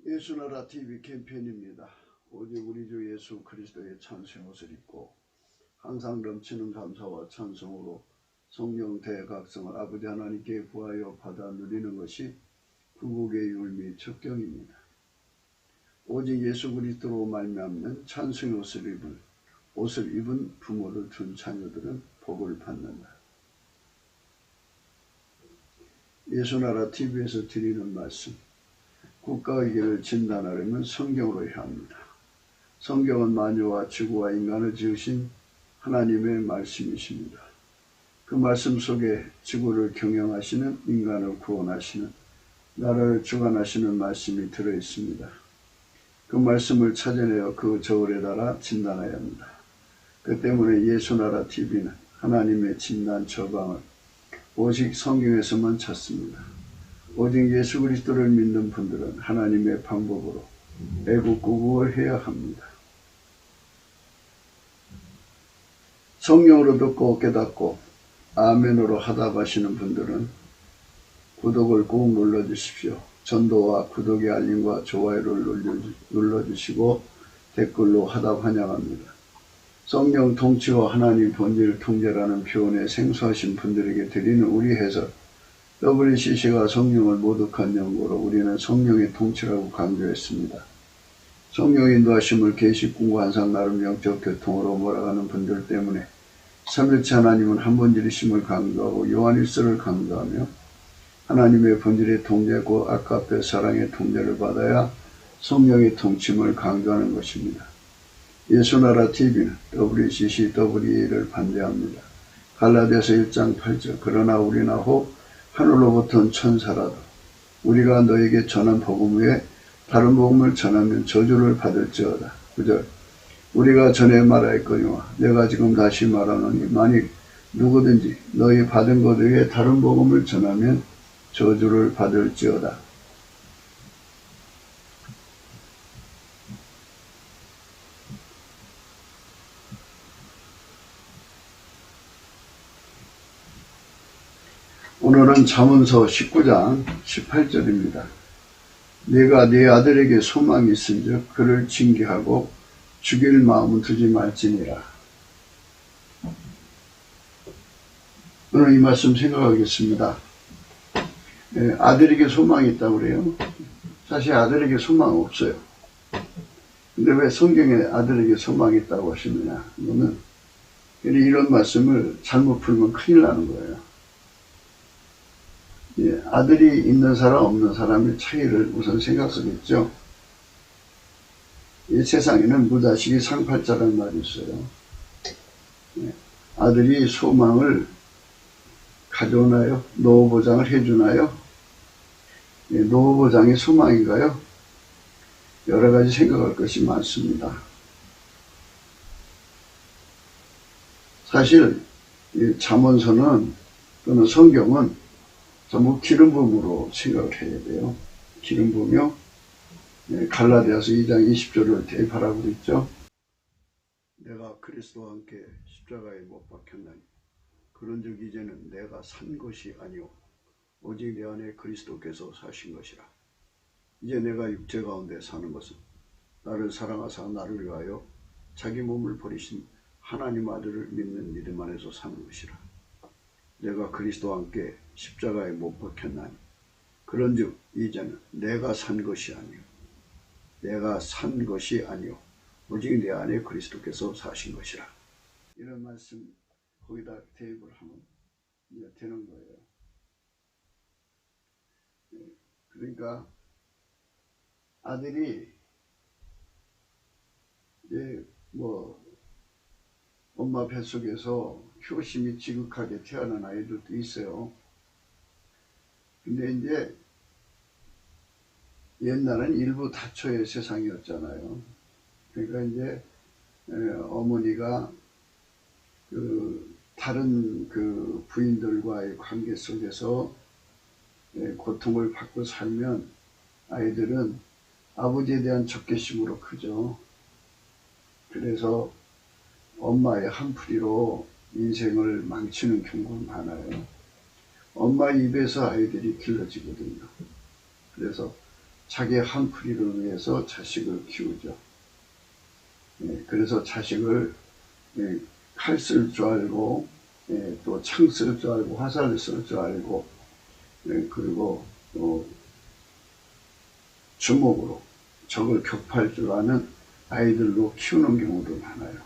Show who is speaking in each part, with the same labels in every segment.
Speaker 1: 예수나라 TV 캠페인입니다. 오직 우리 주 예수 그리스도의 찬송 옷을 입고 항상 넘치는 감사와 찬송으로 성령 대각성을 아버지 하나님께 구하여 받아 누리는 것이 구국의 율 및 첩경입니다. 오직 예수 그리스도로 말미암는 찬송의 옷을 입은 부모를 둔 자녀들은 복을 받는다. 예수나라 TV에서 드리는 말씀, 국가의 길을 진단하려면 성경으로 해야 합니다. 성경은 만유와 지구와 인간을 지으신 하나님의 말씀이십니다. 그 말씀 속에 지구를 경영하시는, 인간을 구원하시는, 나라를 주관하시는 말씀이 들어있습니다. 그 말씀을 찾아내어 그 저울에 달아 진단해야 합니다. 그 때문에 예수나라 TV는 하나님의 진단 처방을 오직 성경에서만 찾습니다. 오직 예수 그리스도를 믿는 분들은 하나님의 방법으로 애국구국을 해야 합니다. 성령으로 듣고 깨닫고 아멘으로 하답하시는 분들은 구독을 꼭 눌러주십시오. 전도와 구독의 알림과 좋아요를 눌러주시고 댓글로 하답 환영합니다. 성령 통치와 하나님 본질 통제라는 표현에 생소하신 분들에게 드리는 우리 해설, WCC가 성령을 모독한 연구로 우리는 성령의 통치라고 강조했습니다. 성령 인도하심을 계시꾼과 항상 나름 영적 교통으로 몰아가는 분들 때문에 삼일체 하나님은 한 본질이심을 강조하고 요한일서를 강조하며 하나님의 본질의 통제고 아까페 사랑의 통제를 받아야 성령의 통침을 강조하는 것입니다. 예수나라 TV는 WCC, WE를 반대합니다. 갈라디아서 1장 8절 그러나 우리나 혹 하늘로부터 온 천사라도 우리가 너에게 전한 복음 외에 다른 복음을 전하면 저주를 받을지어다. 9절 우리가 전에 말하였거니와 내가 지금 다시 말하노니 만일 누구든지 너희 받은 것 외에 다른 복음을 전하면 저주를 받을지어다. 오늘은 잠언서 19장 18절입니다. 내가 네 아들에게 소망이 있은즉 그를 징계하고 죽일 마음은 두지 말지니라. 오늘 이 말씀 생각하겠습니다. 아들에게 소망이 있다고 그래요. 사실 아들에게 소망 없어요. 근데 왜 성경에 아들에게 소망이 있다고 하시느냐. 이거는 이런 말씀을 잘못 풀면 큰일 나는 거예요. 아들이 있는 사람 없는 사람의 차이를 우선 생각하겠죠. 이 세상에는 무자식이 상팔자라는 말이 있어요. 아들이 소망을 가져오나요? 노후보장을 해주나요? 노후보장이 소망인가요? 여러 가지 생각할 것이 많습니다. 사실 잠언서는 또는 성경은 전부 기름 부음으로 생각을 해야 돼요. 기름 부으며 갈라디아서 2장 20절을 대입하라고 그랬죠. 내가 그리스도와 함께 십자가에 못 박혔나니 그런즉 이제는 내가 산 것이 아니오 오직 내 안에 그리스도께서 사신 것이라. 이제 내가 육체 가운데 사는 것은 나를 사랑하사 나를 위하여 자기 몸을 버리신 하나님 아들을 믿는 믿음 안에서 사는 것이라. 내가 그리스도와 함께 십자가에 못 박혔나니 그런즉 이제는 내가 산 것이 아니오 오직 내 안에 그리스도께서 사신 것이라. 이런 말씀 거기다 대입을 하면 이제 되는 거예요. 그러니까 아들이 이제 엄마 뱃속에서 효심이 지극하게 태어난 아이들도 있어요. 근데 이제 옛날엔 일부 다처의 세상이었잖아요. 그러니까 이제 어머니가 다른 부인들과의 관계 속에서 고통을 받고 살면 아이들은 아버지에 대한 적개심으로 크죠. 그래서 엄마의 한풀이로 인생을 망치는 경우가 많아요. 엄마 입에서 아이들이 길러지거든요. 그래서 자기의 한풀이를 위해서 자식을 키우죠. 그래서 자식을 칼 쓸 줄 알고 또 창 쓸 줄 알고 화살 쓸 줄 알고 그리고 주먹으로 적을 격파할 줄 아는 아이들로 키우는 경우도 많아요.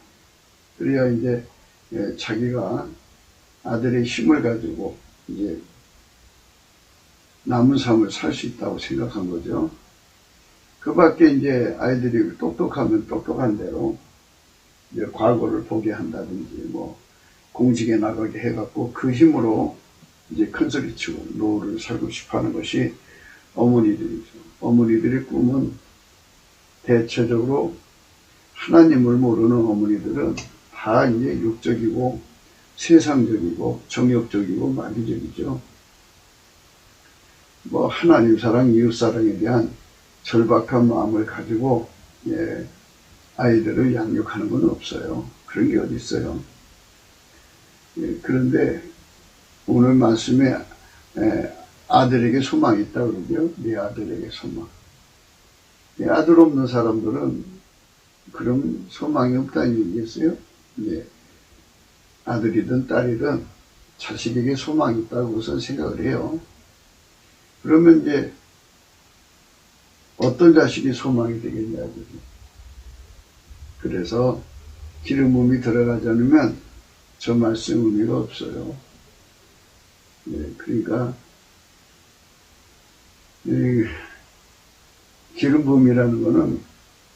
Speaker 1: 그래야 이제 자기가 아들의 힘을 가지고 이제 남은 삶을 살 수 있다고 생각한 거죠. 그 밖에 이제 아이들이 똑똑하면 똑똑한 대로 이제 과거를 보게 한다든지 뭐 공직에 나가게 해갖고 그 힘으로 이제 큰소리치고 노후를 살고 싶어 하는 것이 어머니들이죠. 어머니들의 꿈은 대체적으로 하나님을 모르는 어머니들은 다 이제 육적이고 세상적이고 정욕적이고 마귀적이죠. 뭐 하나님 사랑, 이웃 사랑에 대한 절박한 마음을 가지고 아이들을 양육하는 건 없어요. 그런 게 어디 있어요. 그런데 오늘 말씀에 아들에게 소망이 있다 그러죠. 네 아들에게 소망. 아들 없는 사람들은 그럼 소망이 없다는 얘기겠어요? 아들이든 딸이든 자식에게 소망이 있다고 우선 생각을 해요. 그러면 이제 어떤 자식이 소망이 되겠냐고요. 그래서 기름 부음이 들어가지 않으면 저 말씀 의미가 없어요. 그러니까 기름 부음이라는 것은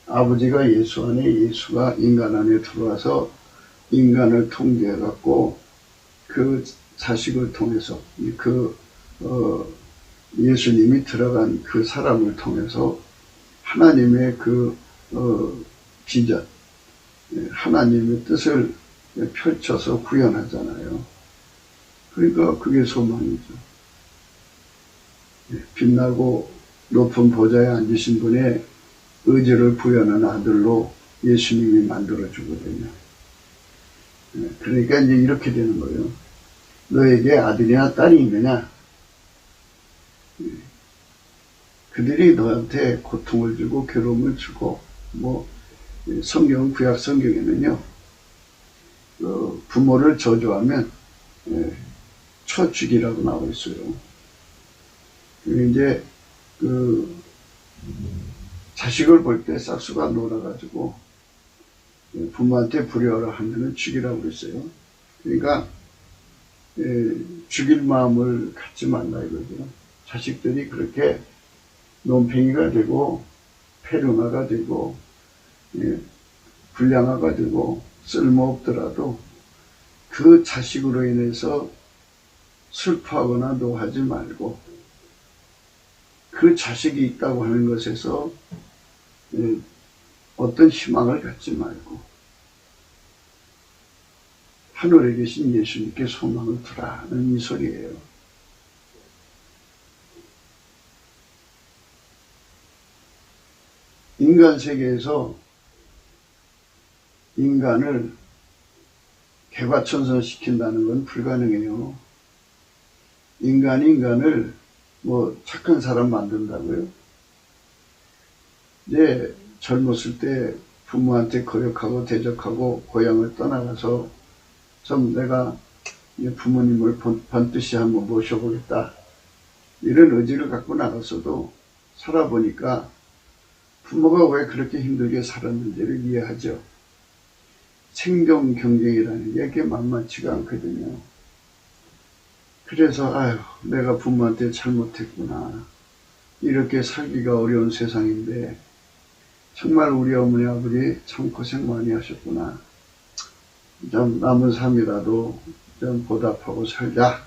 Speaker 1: 아버지가 예수 안에, 예수가 인간 안에 들어와서 인간을 통제해 갖고 그 자식을 통해서 예수님이 들어간 그 사람을 통해서 하나님의 비전, 하나님의 뜻을 펼쳐서 구현하잖아요. 그러니까 그게 소망이죠. 빛나고 높은 보좌에 앉으신 분의 의지를 부여하는 아들로 예수님이 만들어주거든요. 그러니까 이제 이렇게 되는 거예요. 너에게 아들이나 딸이 있느냐? 그들이 너한테 고통을 주고 괴로움을 주고 성경, 구약 성경에는요, 부모를 저주하면 쳐 죽이라고 나와 있어요. 이제 자식을 볼 때 싹수가 놀아가지고 부모한테 불효를 하면은 죽이라고 그랬어요. 그러니까 죽일 마음을 갖지 말라 이거죠. 자식들이 그렇게 논팽이가 되고 폐륜화가 되고 불량화가 되고 쓸모없더라도 그 자식으로 인해서 슬퍼하거나 노하지 말고 그 자식이 있다고 하는 것에서 어떤 희망을 갖지 말고 하늘에 계신 예수님께 소망을 두라는 이 소리예요. 인간 세계에서 인간을 개과천선시킨다는 건 불가능해요. 인간이 인간을 착한 사람 만든다고요? 이제 젊었을 때 부모한테 거역하고 대적하고 고향을 떠나가서 좀 내가 부모님을 번듯이 한번 모셔보겠다 이런 의지를 갖고 나갔어도 살아보니까 부모가 왜 그렇게 힘들게 살았는지를 이해하죠. 생존 경쟁이라는 게 그게 만만치가 않거든요. 그래서 아유 내가 부모한테 잘못했구나. 이렇게 살기가 어려운 세상인데 정말 우리 어머니 아버지 참 고생 많이 하셨구나. 좀 남은 삶이라도 좀 보답하고 살자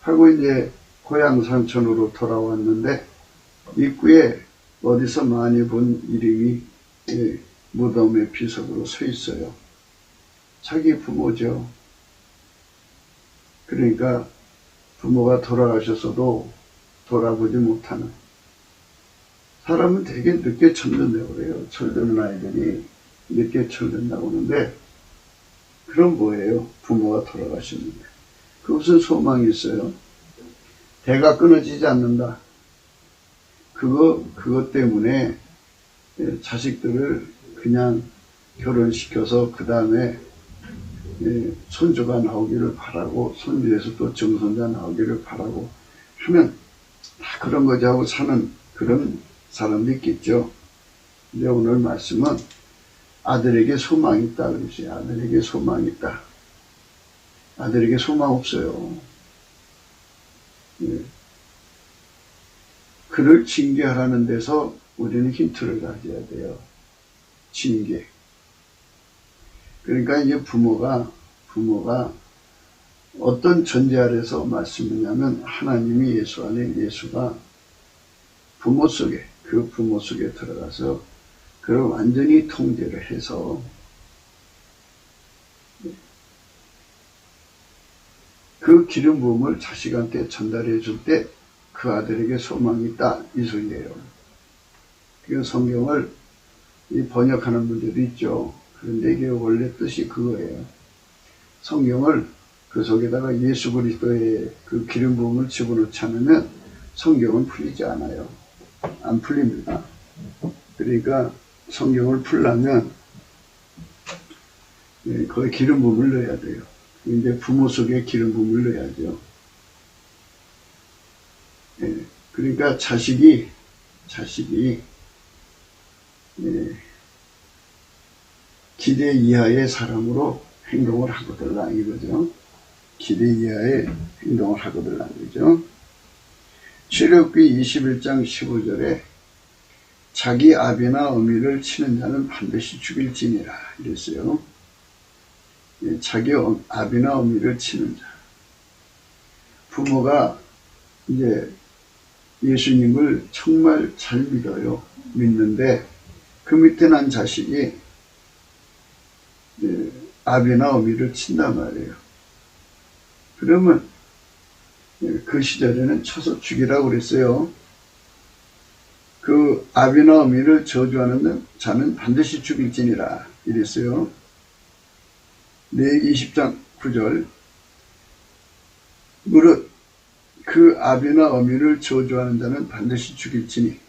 Speaker 1: 하고 이제 고향 산촌으로 돌아왔는데 입구에 어디서 많이 본 이름이 무덤의 비석으로 서 있어요. 자기 부모죠. 그러니까 부모가 돌아가셨어도 돌아보지 못하는 사람은 되게 늦게 철든다고 그래요. 철드는 아이들이 늦게 철든다고 하는데 그럼 뭐예요? 부모가 돌아가셨는데 그 무슨 소망이 있어요? 대가 끊어지지 않는다. 그 그것 때문에 자식들을 그냥 결혼시켜서 그 다음에 손주가 나오기를 바라고 손주에서 또 정손자 나오기를 바라고 하면 다 그런 거지 하고 사는 그런 사람도 있겠죠. 근데 오늘 말씀은 아들에게 소망이 있다 그러지. 아들에게 소망이 있다. 아들에게 소망 없어요. 그를 징계하라는 데서 우리는 힌트를 가져야 돼요. 징계. 그러니까 이제 부모가 어떤 전제 아래서 말씀이냐면 하나님이 예수 안에 예수가 부모 속에 들어가서 그를 완전히 통제를 해서 그 기름 부음을 자식한테 전달해 줄 때 그 아들에게 소망이 있다 이 소리예요. 그 성경을 번역하는 분들도 있죠. 그런데 이게 원래 뜻이 그거예요. 성경을 그 속에다가 예수 그리스도의 그 기름 부음을 집어넣지 않으면 성경은 풀리지 않아요. 안 풀립니다. 그러니까 성경을 풀려면 거기 기름 부음을 넣어야 돼요. 이제 부모 속에 기름 부음을 넣어야죠. 그러니까 자식이 기대 이하의 사람으로 행동을 하거들라 이거죠. 기대 이하의 행동을 하거들라 이거죠. 출애굽기 21장 15절에 자기 아비나 어미를 치는 자는 반드시 죽일지니라 이랬어요. 자기 아비나 어미를 치는 자. 부모가 이제 예수님을 정말 잘 믿는데 그 밑에 난 자식이 아비나 어미를 친단 말이에요. 그러면 그 시절에는 쳐서 죽이라고 그랬어요. 그 아비나 어미를 저주하는 자는 반드시 죽일지니라 이랬어요. 레위기 20장 9절 무릇 그 아비나 어미를 저주하는 자는 반드시 죽일지니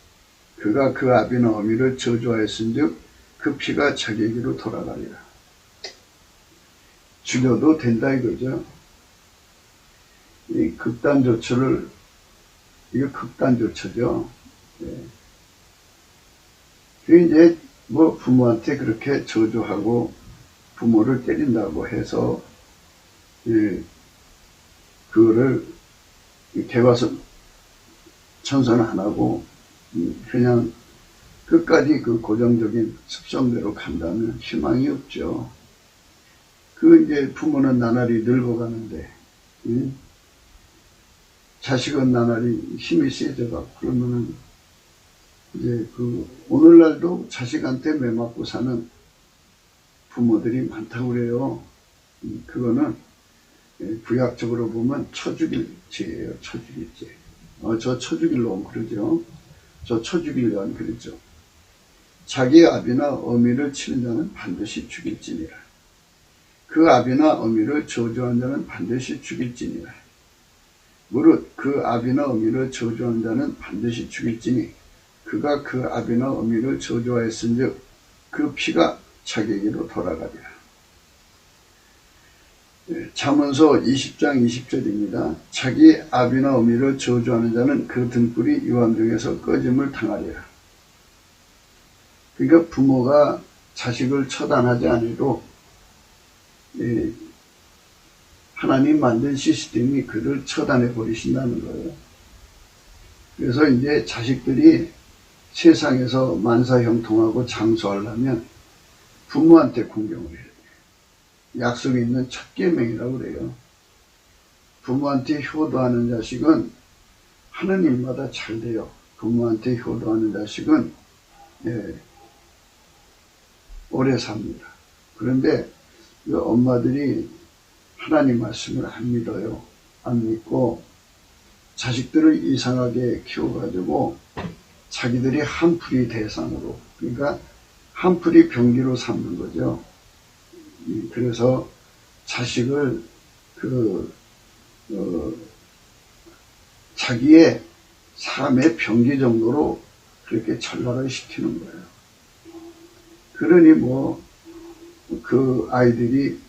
Speaker 1: 그가 그 아비나 어미를 저주하였은즉 그 피가 자기에게로 돌아가리라. 죽여도 된다 이거죠. 이 극단조처를 이거 극단조처죠. 이제 뭐 부모한테 그렇게 저주하고 부모를 때린다고 해서 그거를 개과선 천선 안 하고 그냥 끝까지 그 고정적인 습성대로 간다면 희망이 없죠. 그 이제 부모는 나날이 늙어가는데 자식은 나날이 힘이 세져가고 그러면은 이제 그 오늘날도 자식한테 매맞고 사는 부모들이 많다고 그래요. 그거는 구약적으로 보면 쳐죽일죄예요. 쳐죽일죄. 저 쳐죽일 놈 그러죠. 저 쳐죽일 년 그러죠. 자기 아비나 어미를 치는 자는 반드시 죽일지니라. 그 아비나 어미를 저주한 자는 반드시 죽일지니라. 무릇 그 아비나 어미를 저주한 자는 반드시 죽일지니 그가 그 아비나 어미를 저주하였은즉 그 피가 자기에게로 돌아가리라. 잠언서 20장 20절입니다. 자기 아비나 어미를 저주하는 자는 그 등불이 유암중에서 꺼짐을 당하리라. 그러니까 부모가 자식을 처단하지 않아도 하나님 만든 시스템이 그를 처단해 버리신다는 거예요. 그래서 이제 자식들이 세상에서 만사형통하고 장수하려면 부모한테 공경을 해야 돼요. 약속이 있는 첫 계명이라고 그래요. 부모한테 효도하는 자식은 하느님마다 잘 돼요. 부모한테 효도하는 자식은 오래 삽니다. 그런데 엄마들이 하나님 말씀을 안 믿어요. 안 믿고 자식들을 이상하게 키워가지고 자기들이 한풀이 대상으로, 그러니까 한풀이 병기로 삼는 거죠. 그래서 자식을 자기의 삶의 병기 정도로 그렇게 전락을 시키는 거예요. 그러니 뭐 그 아이들이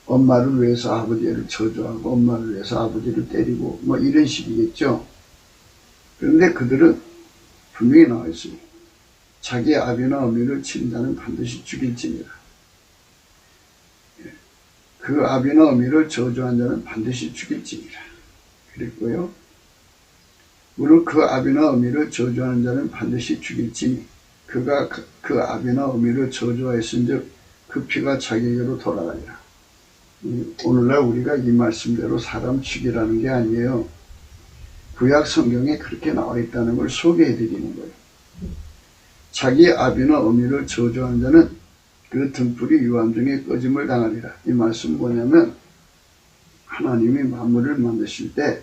Speaker 1: 엄마를 위해서 아버지를 저주하고 엄마를 위해서 아버지를 때리고 뭐 이런 식이겠죠. 그런데 그들은 분명히 나와 있어요. 자기 아비나 어미를 치는 자는 반드시 죽일지니라. 그 아비나 어미를 저주한 자는 반드시 죽일지니라. 그랬고요. 물론 그 아비나 어미를 저주하는 자는 반드시 죽일지니 그가 그 아비나 어미를 저주하였은즉 그 피가 자기에게로 돌아가리라. 오늘날 우리가 이 말씀대로 사람 죽이라는 게 아니에요. 구약 성경에 그렇게 나와 있다는 걸 소개해 드리는 거예요. 자기 아비나 어미를 저주하는 자는 그 등불이 유황중에 꺼짐을 당하리라. 이 말씀은 뭐냐면 하나님이 만물을 만드실 때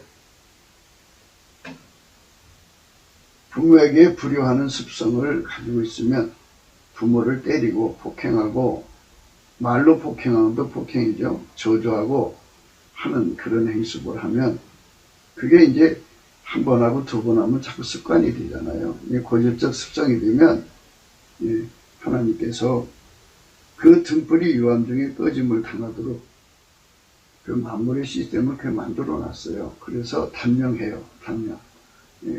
Speaker 1: 부모에게 불효하는 습성을 가지고 있으면 부모를 때리고 폭행하고 말로 폭행하는 것도 폭행이죠. 저주하고 하는 그런 행습을 하면 그게 이제 한 번 하고 두 번 하면 자꾸 습관이 되잖아요. 고질적 습성이 되면 하나님께서 그 등불이 유황중에 꺼짐을 당하도록 그 만물의 시스템을 그렇게 만들어 놨어요. 그래서 단명해요. 단명.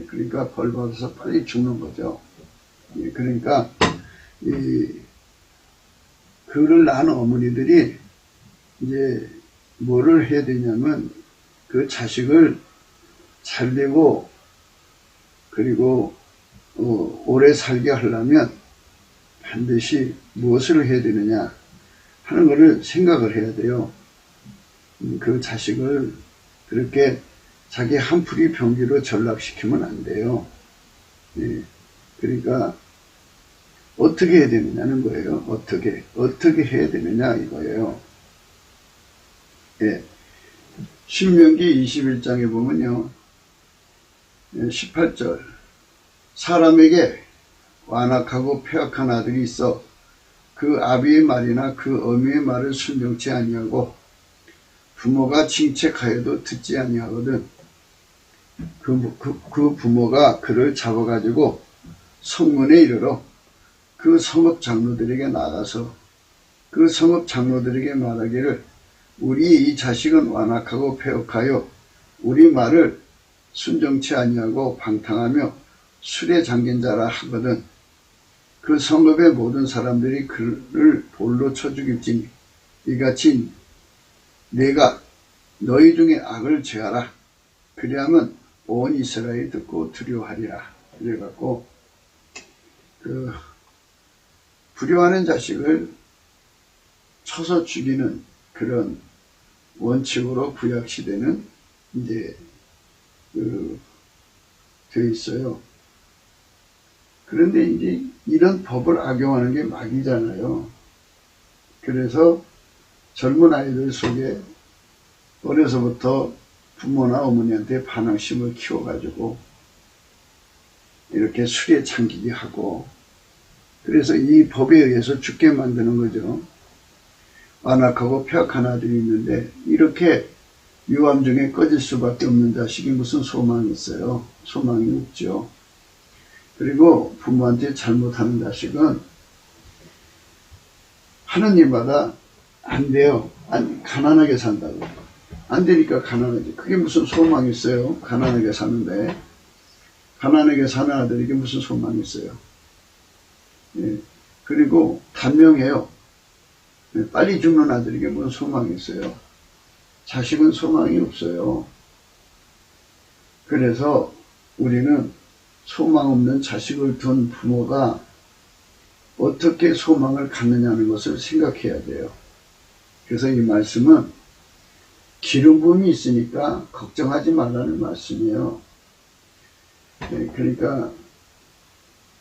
Speaker 1: 그러니까 벌 받아서 빨리 죽는 거죠. 그러니까 그를 낳은 어머니들이 이제 뭐를 해야 되냐면 그 자식을 잘되고 그리고 오래 살게 하려면 반드시 무엇을 해야 되느냐 하는 것을 생각을 해야 돼요. 그 자식을 그렇게 자기 한풀이 병기로 전락시키면 안 돼요. 그러니까 어떻게 해야 되느냐는 거예요. 어떻게 해야 되느냐 이거예요. 신명기 21장에 보면요. 18절 사람에게 완악하고 폐악한 아들이 있어 그 아비의 말이나 그 어미의 말을 순종치 아니하고 부모가 징책하여도 듣지 아니하거든 그 부모가 그를 잡아가지고 성문에 이르러 그 성읍 장로들에게 나가서 그 성읍 장로들에게 말하기를 우리 이 자식은 완악하고 패역하여 우리 말을 순종치 아니하고 방탕하며 술에 잠긴 자라 하거든 그 성읍의 모든 사람들이 그를 돌로 쳐 죽일지니 이같이 내가 너희 중에 악을 제하라 그리하면 온 이스라엘이 듣고 두려워하리라. 그래갖고 불효하는 자식을 쳐서 죽이는 그런 원칙으로 구약 시대는 이제 되어 있어요. 그런데 이제 이런 법을 악용하는 게 마귀잖아요. 그래서 젊은 아이들 속에 어려서부터 부모나 어머니한테 반항심을 키워가지고 이렇게 술에 잠기게 하고 그래서 이 법에 의해서 죽게 만드는 거죠. 완악하고 폐악한 아들이 있는데 이렇게 유황중에 꺼질 수밖에 없는 자식이 무슨 소망이 있어요? 소망이 없죠. 그리고 부모한테 잘못하는 자식은 하느님마다 안 돼요. 가난하게 산다고. 안 되니까 가난하지. 그게 무슨 소망이 있어요? 가난하게 사는데. 가난하게 사는 아들에게 무슨 소망이 있어요? 그리고 단명해요. 빨리 죽는 아들에게 무슨 소망이 있어요? 자식은 소망이 없어요. 그래서 우리는 소망 없는 자식을 둔 부모가 어떻게 소망을 갖느냐는 것을 생각해야 돼요. 그래서 이 말씀은 기름 부음이 있으니까 걱정하지 말라는 말씀이에요. 그러니까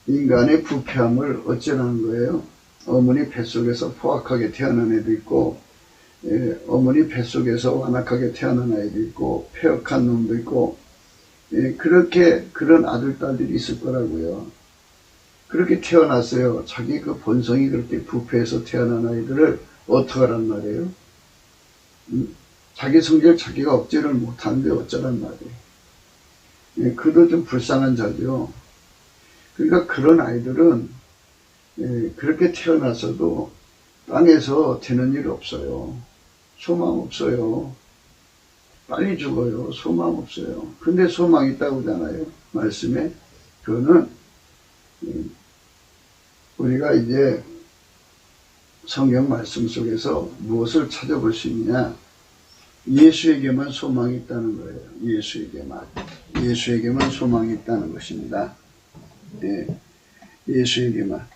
Speaker 1: 인간의 부패함을 어쩌라는 거예요? 어머니 뱃속에서 포악하게 태어난 애도 있고 어머니 뱃속에서 완악하게 태어난 아이도 있고 폐역한 놈도 있고 그렇게 그런 아들 딸들이 있을 거라고요. 그렇게 태어났어요. 자기 그 본성이 그렇게 부패해서 태어난 아이들을 어떡하란 말이에요? 자기 성질 자기가 억제를 못하는데 어쩌란 말이에요. 그도 좀 불쌍한 자죠. 그러니까 그런 아이들은 그렇게 태어났어도 땅에서 되는 일 없어요. 소망 없어요. 빨리 죽어요. 소망 없어요. 근데 소망 있다고 하잖아요. 말씀에. 그거는 우리가 이제 성경 말씀 속에서 무엇을 찾아볼 수 있느냐? 예수에게만 소망이 있다는 거예요. 예수에게만 소망이 있다는 것입니다. 예, 예수에게만.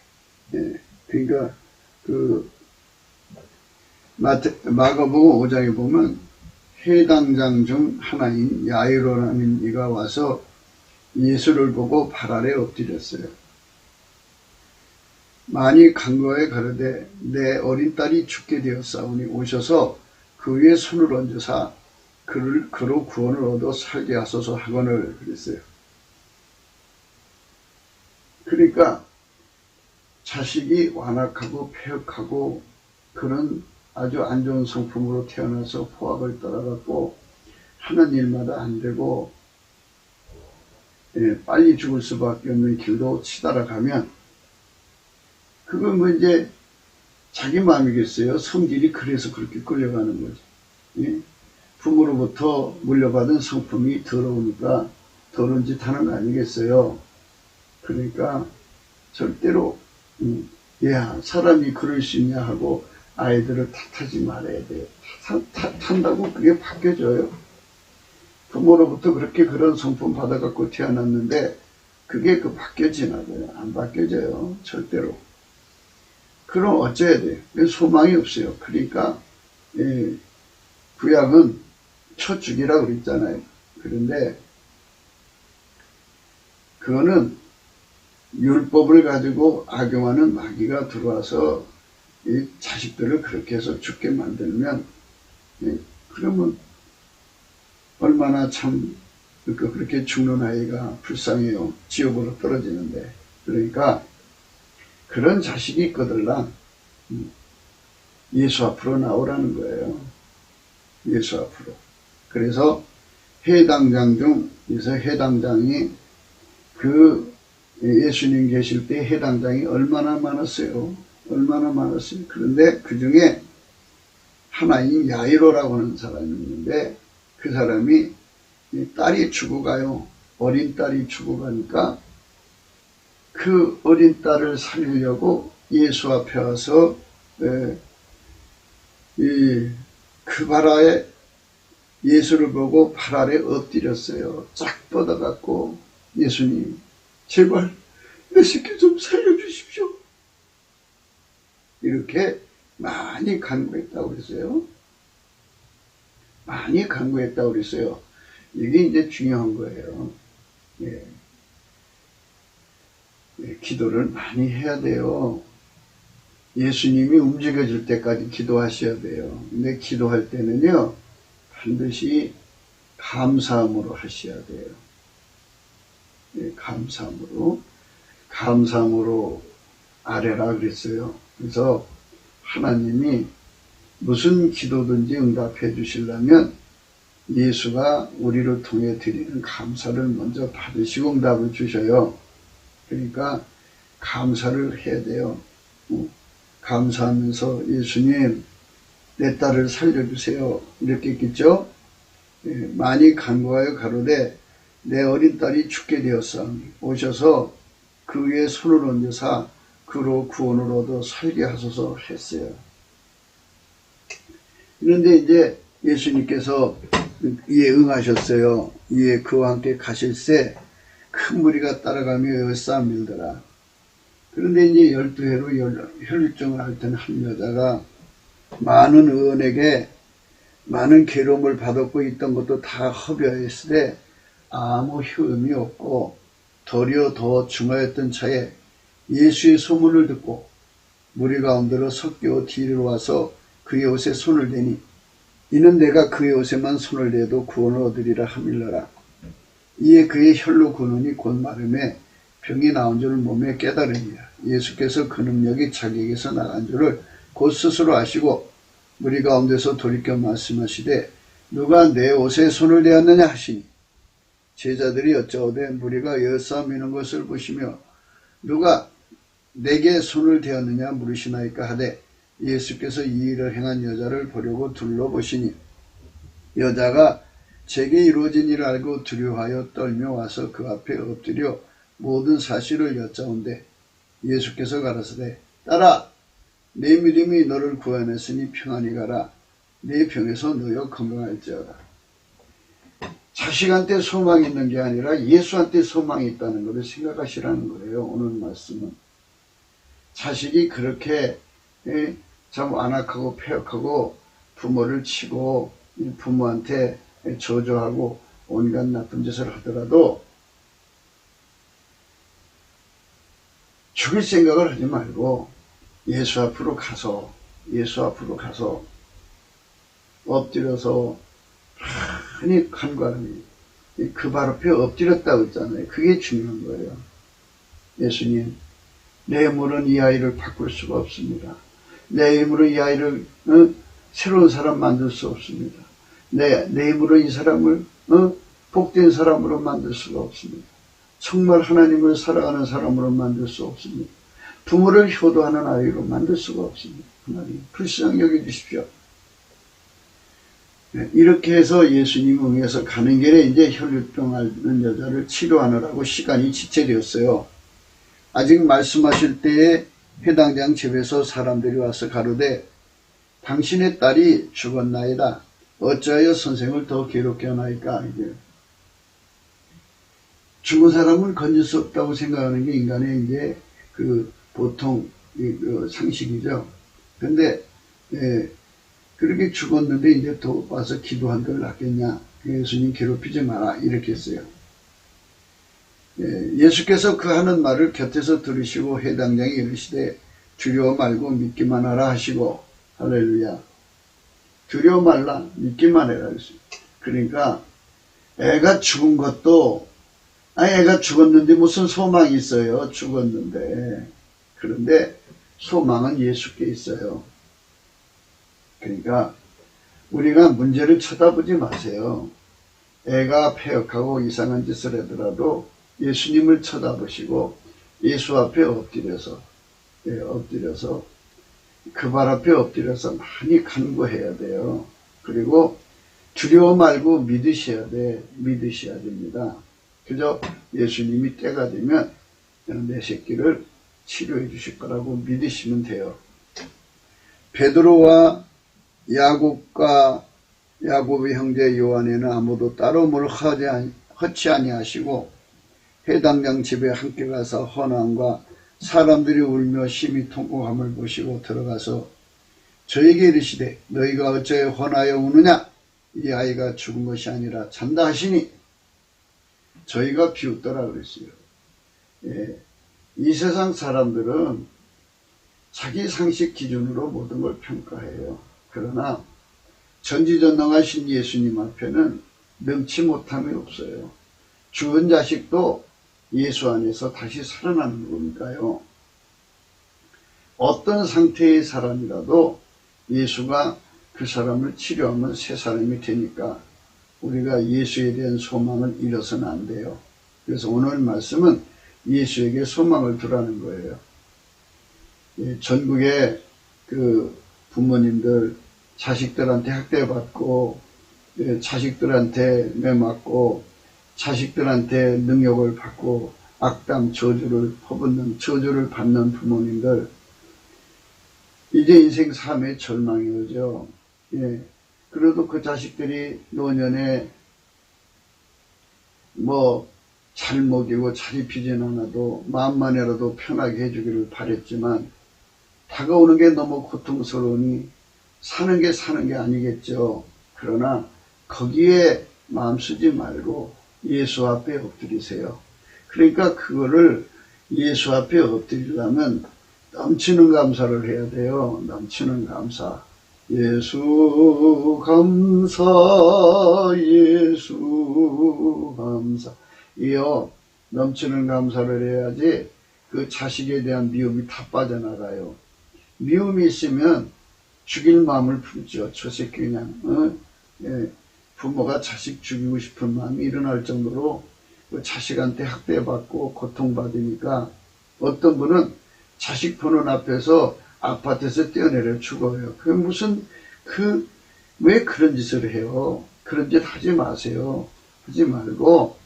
Speaker 1: 예, 그러니까 마가복음 5장에 보면 해당장 중 하나인 야이로라는 이가 와서 예수를 보고 발 아래 엎드렸어요. 많이 간거에 가르되 내 어린 딸이 죽게 되었사오니 오셔서 그 위에 손을 얹으사 그로 구원을 얻어 살게 하소서 하거늘 그랬어요. 그러니까 자식이 완악하고 폐역하고 그런 아주 안 좋은 성품으로 태어나서 포악을 따라갔고 하는 일마다 안 되고 빨리 죽을 수밖에 없는 길도 치달아가면 그건 뭐 이제 자기 마음이겠어요. 성질이 그래서 그렇게 끌려가는 거지. 예? 부모로부터 물려받은 성품이 더러우니까 더러운 짓 하는 거 아니겠어요. 그러니까 절대로 야 사람이 그럴 수 있냐 하고 아이들을 탓하지 말아야 돼요. 탓한다고 그게 바뀌어져요. 부모로부터 그렇게 그런 성품 받아갖고 태어났는데 그게 바뀌어지나고요. 안 바뀌어져요. 절대로. 그럼 어째야 돼요? 소망이 없어요. 그러니까 구약은 쳐 죽이라고 그랬잖아요. 그런데 그거는 율법을 가지고 악용하는 마귀가 들어와서 이 자식들을 그렇게 해서 죽게 만들면 그러면 얼마나 참 그렇게 죽는 아이가 불쌍해요. 지옥으로 떨어지는데. 그러니까 그런 자식이 있거들랑 예수 앞으로 나오라는 거예요. 예수 앞으로. 그래서 해당장 중에서 해당장이 예수님 계실 때 해당장이 얼마나 많았어요. 얼마나 많았어요. 그런데 그 중에 하나인 야이로라고 하는 사람이 있는데 그 사람이 딸이 죽어가요. 어린 딸이 죽어가니까 그 어린 딸을 살리려고 예수 앞에 와서 그 발 아래 예수를 보고 발 아래 엎드렸어요. 쫙 뻗어갖고 예수님 제발 내 새끼 좀 살려주십시오. 이렇게 많이 간구했다고 그랬어요. 많이 간구했다고 그랬어요. 이게 이제 중요한 거예요. 예. 기도를 많이 해야 돼요. 예수님이 움직여질 때까지 기도하셔야 돼요. 근데 기도할 때는요, 반드시 감사함으로 하셔야 돼요. 감사함으로 아뢰라 그랬어요. 그래서 하나님이 무슨 기도든지 응답해 주시려면 예수가 우리를 통해 드리는 감사를 먼저 받으시고 응답을 주셔요. 그러니까 감사를 해야 돼요. 감사하면서 예수님 내 딸을 살려주세요. 이렇게 했겠죠. 많이 간구하여 가로되 내 어린 딸이 죽게 되었사오니 오셔서 그 위에 손을 얹으사 그로 구원을 얻어 살게 하소서 했어요. 그런데 이제 예수님께서 이에 응하셨어요. 이에 그와 함께 가실새 큰 무리가 따라가며 열사 밀더라. 그런데 이제 12해로 혈루증을 앓던 한 여자가 많은 의원에게 많은 괴로움을 받았고 있던 것도 다 허비하였을 때 아무 효험이 없고 도리어 더 중하였던 차에 예수의 소문을 듣고 무리 가운데로 섞여 뒤로 와서 그의 옷에 손을 대니 이는 내가 그의 옷에만 손을 대도 구원을 얻으리라 하밀러라. 이에 그의 혈루 근원이 곧 마름에 병이 나온 줄을 몸에 깨달으니라. 예수께서 그 능력이 자기에게서 나간 줄을 곧 스스로 아시고 무리 가운데서 돌이켜 말씀하시되 누가 내 옷에 손을 대었느냐 하시니 제자들이 여짜오되 무리가 여싸미는 것을 보시며 누가 내게 손을 대었느냐 물으시나이까 하되 예수께서 이 일을 행한 여자를 보려고 둘러보시니 여자가 제게 이루어진 일을 알고 두려워하여 떨며 와서 그 앞에 엎드려 모든 사실을 여짜온대 예수께서 가라사대 딸아 내 믿음이 너를 구원했으니 평안히 가라 내 병에서 너여 건강할지어다. 자식한테 소망이 있는 게 아니라 예수한테 소망이 있다는 것을 생각하시라는 거예요. 오늘 말씀은 자식이 그렇게 참 완악하고 폐역하고 부모를 치고 부모한테 저주하고 온갖 나쁜 짓을 하더라도 죽일 생각을 하지 말고 예수 앞으로 가서 엎드려서 많이 간과하니 그 발 앞에 엎드렸다고 했잖아요. 그게 중요한 거예요. 예수님, 내 힘으로는 이 아이를 바꿀 수가 없습니다. 내 힘으로 이 아이를 새로운 사람 만들 수 없습니다. 내 힘으로 이 사람을 복된 사람으로 만들 수가 없습니다. 정말 하나님을 사랑하는 사람으로 만들 수 없습니다. 부모를 효도하는 아이로 만들 수가 없습니다. 하나님 불쌍히 여겨주십시오. 이렇게 해서 예수님 응해서 가는 길에 이제 혈류병 앓는 여자를 치료하느라고 시간이 지체되었어요. 아직 말씀하실 때에 회당장 집에서 사람들이 와서 가로되 당신의 딸이 죽었나이다. 어찌하여 선생을 더 괴롭게 하나이까. 이제 죽은 사람을 건질 수 없다고 생각하는 게 인간의 이제 그 보통 상식이죠. 근데 그렇게 죽었는데 이제 더 와서 기도한들 낫겠냐. 예수님 괴롭히지 마라. 이렇게 했어요. 예수께서 그 하는 말을 곁에서 들으시고 회당장이 이르시되 두려워 말고 믿기만 하라 하시고 할렐루야. 두려워 말라 믿기만 해라 했어요. 그러니까 애가 죽은 것도 애가 죽었는데 무슨 소망이 있어요. 죽었는데. 그런데 소망은 예수께 있어요. 그러니까 우리가 문제를 쳐다보지 마세요. 애가 폐역하고 이상한 짓을 하더라도 예수님을 쳐다보시고 예수 앞에 엎드려서 그 발 앞에 엎드려서 많이 간구해야 돼요. 그리고 두려워 말고 믿으셔야 됩니다. 그저 예수님이 때가 되면 내 새끼를 치료해 주실 거라고 믿으시면 돼요. 베드로와 야곱의 형제 요한에는 아무도 따로 뭘 허치 아니하시고 회당장 집에 함께 가서 헌황과 사람들이 울며 심히 통곡함을 보시고 들어가서 저에게 이르시되 너희가 어찌하여 헌하여 우느냐. 이 아이가 죽은 것이 아니라 잔다 하시니 저희가 비웃더라 그랬어요. 이 세상 사람들은 자기 상식 기준으로 모든 걸 평가해요. 그러나 전지전능하신 예수님 앞에는 능치 못함이 없어요. 죽은 자식도 예수 안에서 다시 살아나는 거니까요. 어떤 상태의 사람이라도 예수가 그 사람을 치료하면 새 사람이 되니까 우리가 예수에 대한 소망을 잃어서는 안 돼요. 그래서 오늘 말씀은 예수에게 소망을 두라는 거예요. 전국의 그 부모님들 자식들한테 학대받고 자식들한테 매맞고 자식들한테 능욕을 받고 악담 저주를 퍼붓는 저주를 받는 부모님들 이제 인생 삶의 절망이 오죠. 그래도 그 자식들이 노년에 잘 먹이고 잘 입히진 않아도 마음만이라도 편하게 해주기를 바랬지만 다가오는 게 너무 고통스러우니 사는 게 아니겠죠. 그러나 거기에 마음 쓰지 말고 예수 앞에 엎드리세요. 그러니까 그거를 예수 앞에 엎드리려면 넘치는 감사를 해야 돼요. 넘치는 감사. 예수 감사, 예수 감사. 이어 넘치는 감사를 해야지 그 자식에 대한 미움이 다 빠져나가요. 미움이 있으면 죽일 마음을 품죠. 저 새끼 그냥 부모가 자식 죽이고 싶은 마음이 일어날 정도로 그 자식한테 학대받고 고통받으니까 어떤 분은 자식 보는 앞에서 아파트에서 뛰어내려 죽어요. 왜 그런 짓을 해요? 그런 짓 하지 마세요. 하지 말고,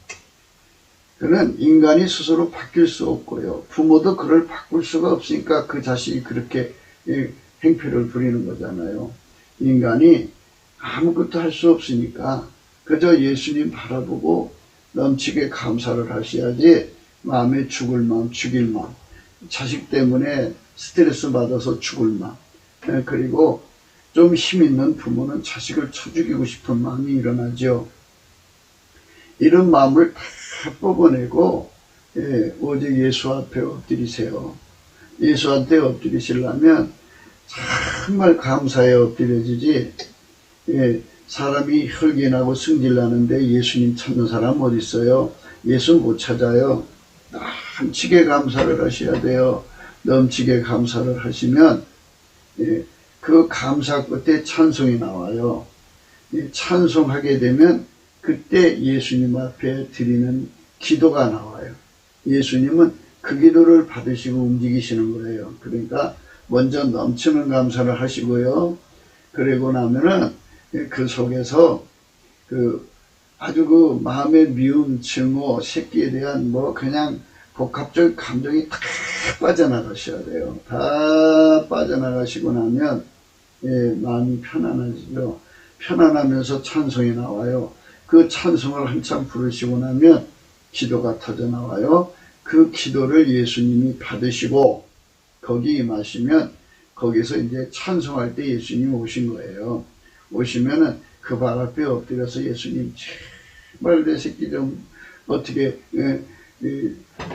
Speaker 1: 그는 인간이 스스로 바뀔 수 없고요. 부모도 그를 바꿀 수가 없으니까 그 자식이 그렇게 행패를 부리는 거잖아요. 인간이 아무것도 할 수 없으니까 그저 예수님 바라보고 넘치게 감사를 하셔야지, 마음에 죽을 마음, 죽일 마음, 자식 때문에 스트레스 받아서 죽을 마음, 그리고 좀 힘 있는 부모는 자식을 쳐 죽이고 싶은 마음이 일어나죠. 이런 마음을 다 뽑아내고 오직 예수 앞에 엎드리세요. 예수한테 엎드리시려면 정말 감사에 엎드려지지, 사람이 혈기나고 승질나는데 예수님 찾는 사람 어디 있어요? 예수 못 찾아요. 넘치게 감사를 하셔야 돼요. 넘치게 감사를 하시면 그 감사 끝에 찬송이 나와요. 찬송하게 되면 그때 예수님 앞에 드리는 기도가 나와요. 예수님은 그 기도를 받으시고 움직이시는 거예요. 그러니까 먼저 넘치는 감사를 하시고요. 그리고 나면은 그 속에서 아주 그 마음의 미움, 증오, 새끼에 대한 그냥 복합적 감정이 다 빠져나가셔야 돼요. 다 빠져나가시고 나면 마음이 편안해지죠. 편안하면서 찬송이 나와요. 그 찬송을 한참 부르시고 나면 기도가 터져 나와요. 그 기도를 예수님이 받으시고 거기 임하시면 거기서 이제 찬송할 때 예수님이 오신 거예요. 오시면은 그 발 앞에 엎드려서 예수님 제발 내 새끼 좀 어떻게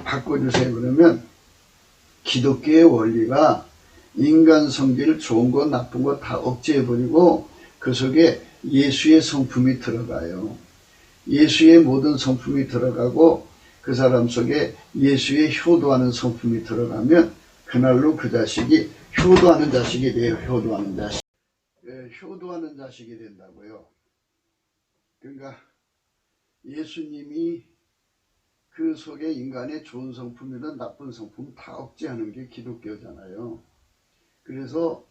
Speaker 1: 바꿔주세요. 그러면 기독교의 원리가 인간 성질 좋은 것 나쁜 것 다 억제해버리고 그 속에 예수의 성품이 들어가요. 예수의 모든 성품이 들어가고 그 사람 속에 예수의 효도하는 성품이 들어가면 그날로 그 자식이 효도하는 자식이 돼요. 효도하는 자식. 효도하는 자식이 된다고요. 그러니까 예수님이 그 속에 인간의 좋은 성품이든 나쁜 성품 다 억제하는 게 기독교잖아요. 그래서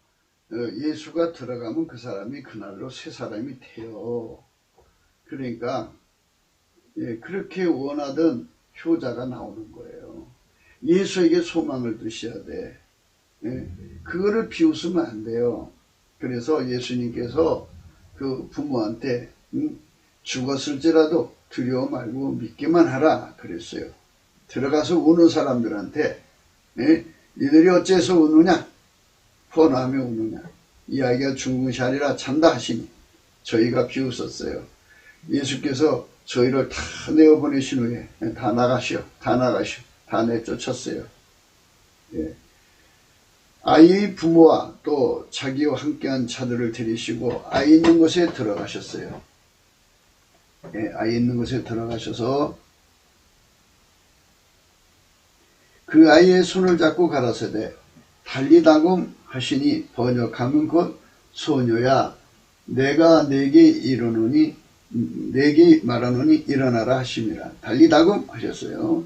Speaker 1: 예수가 들어가면 그 사람이 그날로 새 사람이 돼요. 그러니까 그렇게 원하던 효자가 나오는 거예요. 예수에게 소망을 두셔야 돼. 그거를 비웃으면 안 돼요. 그래서 예수님께서 그 부모한테 죽었을지라도 두려워 말고 믿기만 하라 그랬어요. 들어가서 우는 사람들한테 니들이 어째서 우느냐? 뻔하며 우느냐? 이 아이가 죽은 것이 아니라 잔다 하시니 저희가 비웃었어요. 예수께서 저희를 다 내어보내신 후에 다 나가시오. 다 내쫓았어요. 아이의 부모와 또 자기와 함께한 자들을 데리시고 아이 있는 곳에 들어가셨어요. 아이 있는 곳에 들어가셔서 그 아이의 손을 잡고 가라사대 달리다금 하시니 번역하면 곧 소녀야 내가 내게 말하노니 일어나라 하심이라. 달리다금 하셨어요.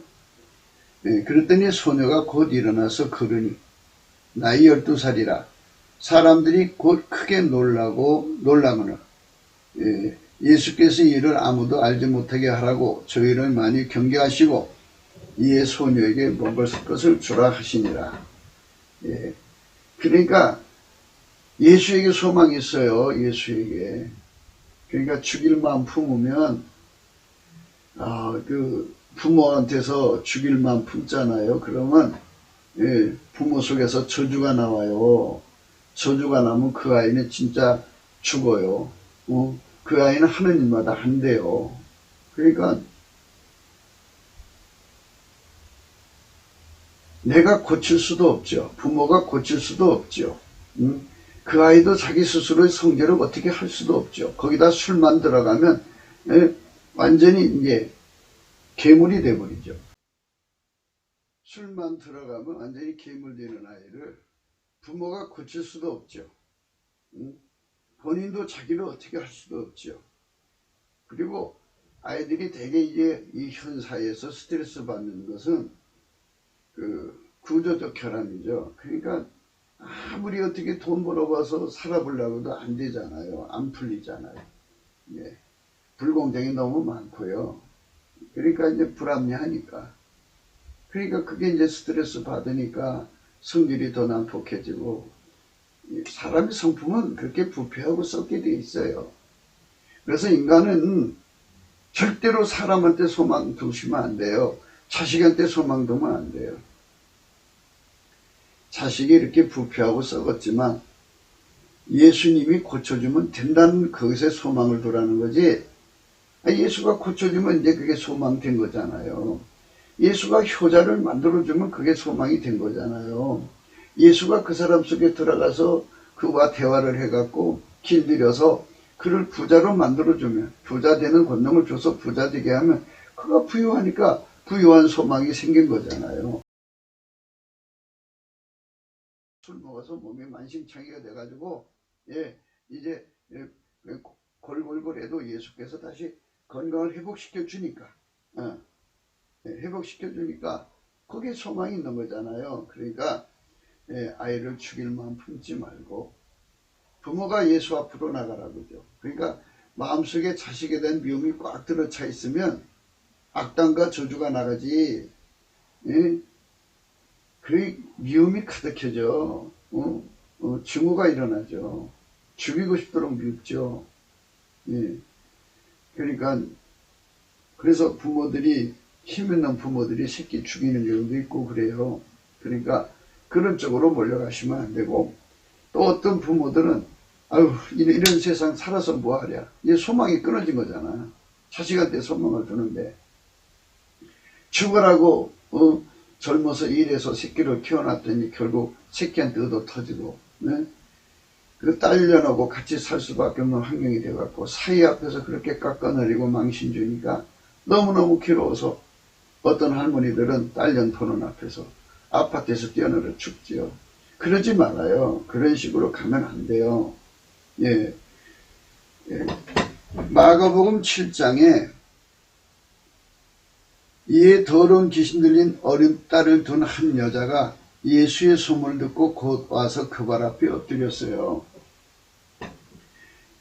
Speaker 1: 그랬더니 소녀가 곧 일어나서 걸으니 나이 12살이라 사람들이 곧 크게 놀라거나 예수께서 이를 아무도 알지 못하게 하라고 저희를 많이 경계하시고 이에 소녀에게 먹을 것을 주라 하시니라. 그러니까 예수에게 소망이 있어요. 예수에게. 그러니까 죽일 마음 품으면 그 부모한테서 죽일 마음 품잖아요. 그러면 부모 속에서 저주가 나와요. 저주가 나면 그 아이는 진짜 죽어요. 그 아이는 하느님마다 한대요. 그러니까 내가 고칠 수도 없죠. 부모가 고칠 수도 없죠. 그 아이도 자기 스스로의 성결을 어떻게 할 수도 없죠. 거기다 술만 들어가면 완전히 이제 괴물이 돼버리죠. 술만 들어가면 완전히 괴물되는 아이를 부모가 고칠 수도 없죠. 본인도 자기를 어떻게 할 수도 없죠. 그리고 아이들이 되게 이제 이 현 사회에서 스트레스 받는 것은 구조적 결함이죠. 그러니까 아무리 어떻게 돈 벌어봐서 살아보려고도 안 되잖아요. 안 풀리잖아요. 예. 불공정이 너무 많고요. 그러니까 이제 불합리하니까. 그러니까 그게 이제 스트레스 받으니까 성질이 더 난폭해지고, 사람의 성품은 그렇게 부패하고 썩게 돼 있어요. 그래서 인간은 절대로 사람한테 소망 두시면 안 돼요. 자식한테 소망 두면 안 돼요. 자식이 이렇게 부패하고 썩었지만 예수님이 고쳐주면 된다는 그것에 소망을 두라는 거지. 예수가 고쳐주면 이제 그게 소망된 거잖아요. 예수가 효자를 만들어주면 그게 소망이 된 거잖아요. 예수가 그 사람 속에 들어가서 그와 대화를 해갖고 길들여서 그를 부자로 만들어주면, 부자 되는 권능을 줘서 부자 되게 하면 그가 부유하니까 부유한 소망이 생긴 거잖아요. 술 먹어서 몸이 만신창이가 돼가지고 이제 골골골해도 예수께서 다시 건강을 회복시켜 주니까 회복시켜 주니까 거기에 소망이 있는 거잖아요. 그러니까 아이를 죽일 마음 품지 말고 부모가 예수 앞으로 나가라 그러죠. 그러니까 마음속에 자식에 대한 미움이 꽉 들어차 있으면 악당과 저주가 나가지, 그 미움이 가득해져. 증오가 일어나죠. 죽이고 싶도록 미흡죠. 그러니까 그래서 부모들이, 힘 있는 부모들이 새끼 죽이는 경우도 있고 그래요. 그러니까 그런 쪽으로 몰려가시면 안 되고, 또 어떤 부모들은 아유 이런 세상 살아서 뭐하랴, 이제 소망이 끊어진 거잖아. 자식한테 소망을 두는데 죽으라고 젊어서 일해서 새끼를 키워놨더니 결국 새끼한테 얻어 터지고, 그 딸려놓고 같이 살 수밖에 없는 환경이 돼갖고 사위 앞에서 그렇게 깎아내리고 망신 주니까 너무너무 괴로워서 어떤 할머니들은 딸년 보는 앞에서 아파트에서 뛰어내려 죽지요. 그러지 말아요. 그런 식으로 가면 안 돼요. 마가복음 7장에 이에 더러운 귀신 들린 어린 딸을 둔 한 여자가 예수의 소문을 듣고 곧 와서 그 발 앞에 엎드렸어요.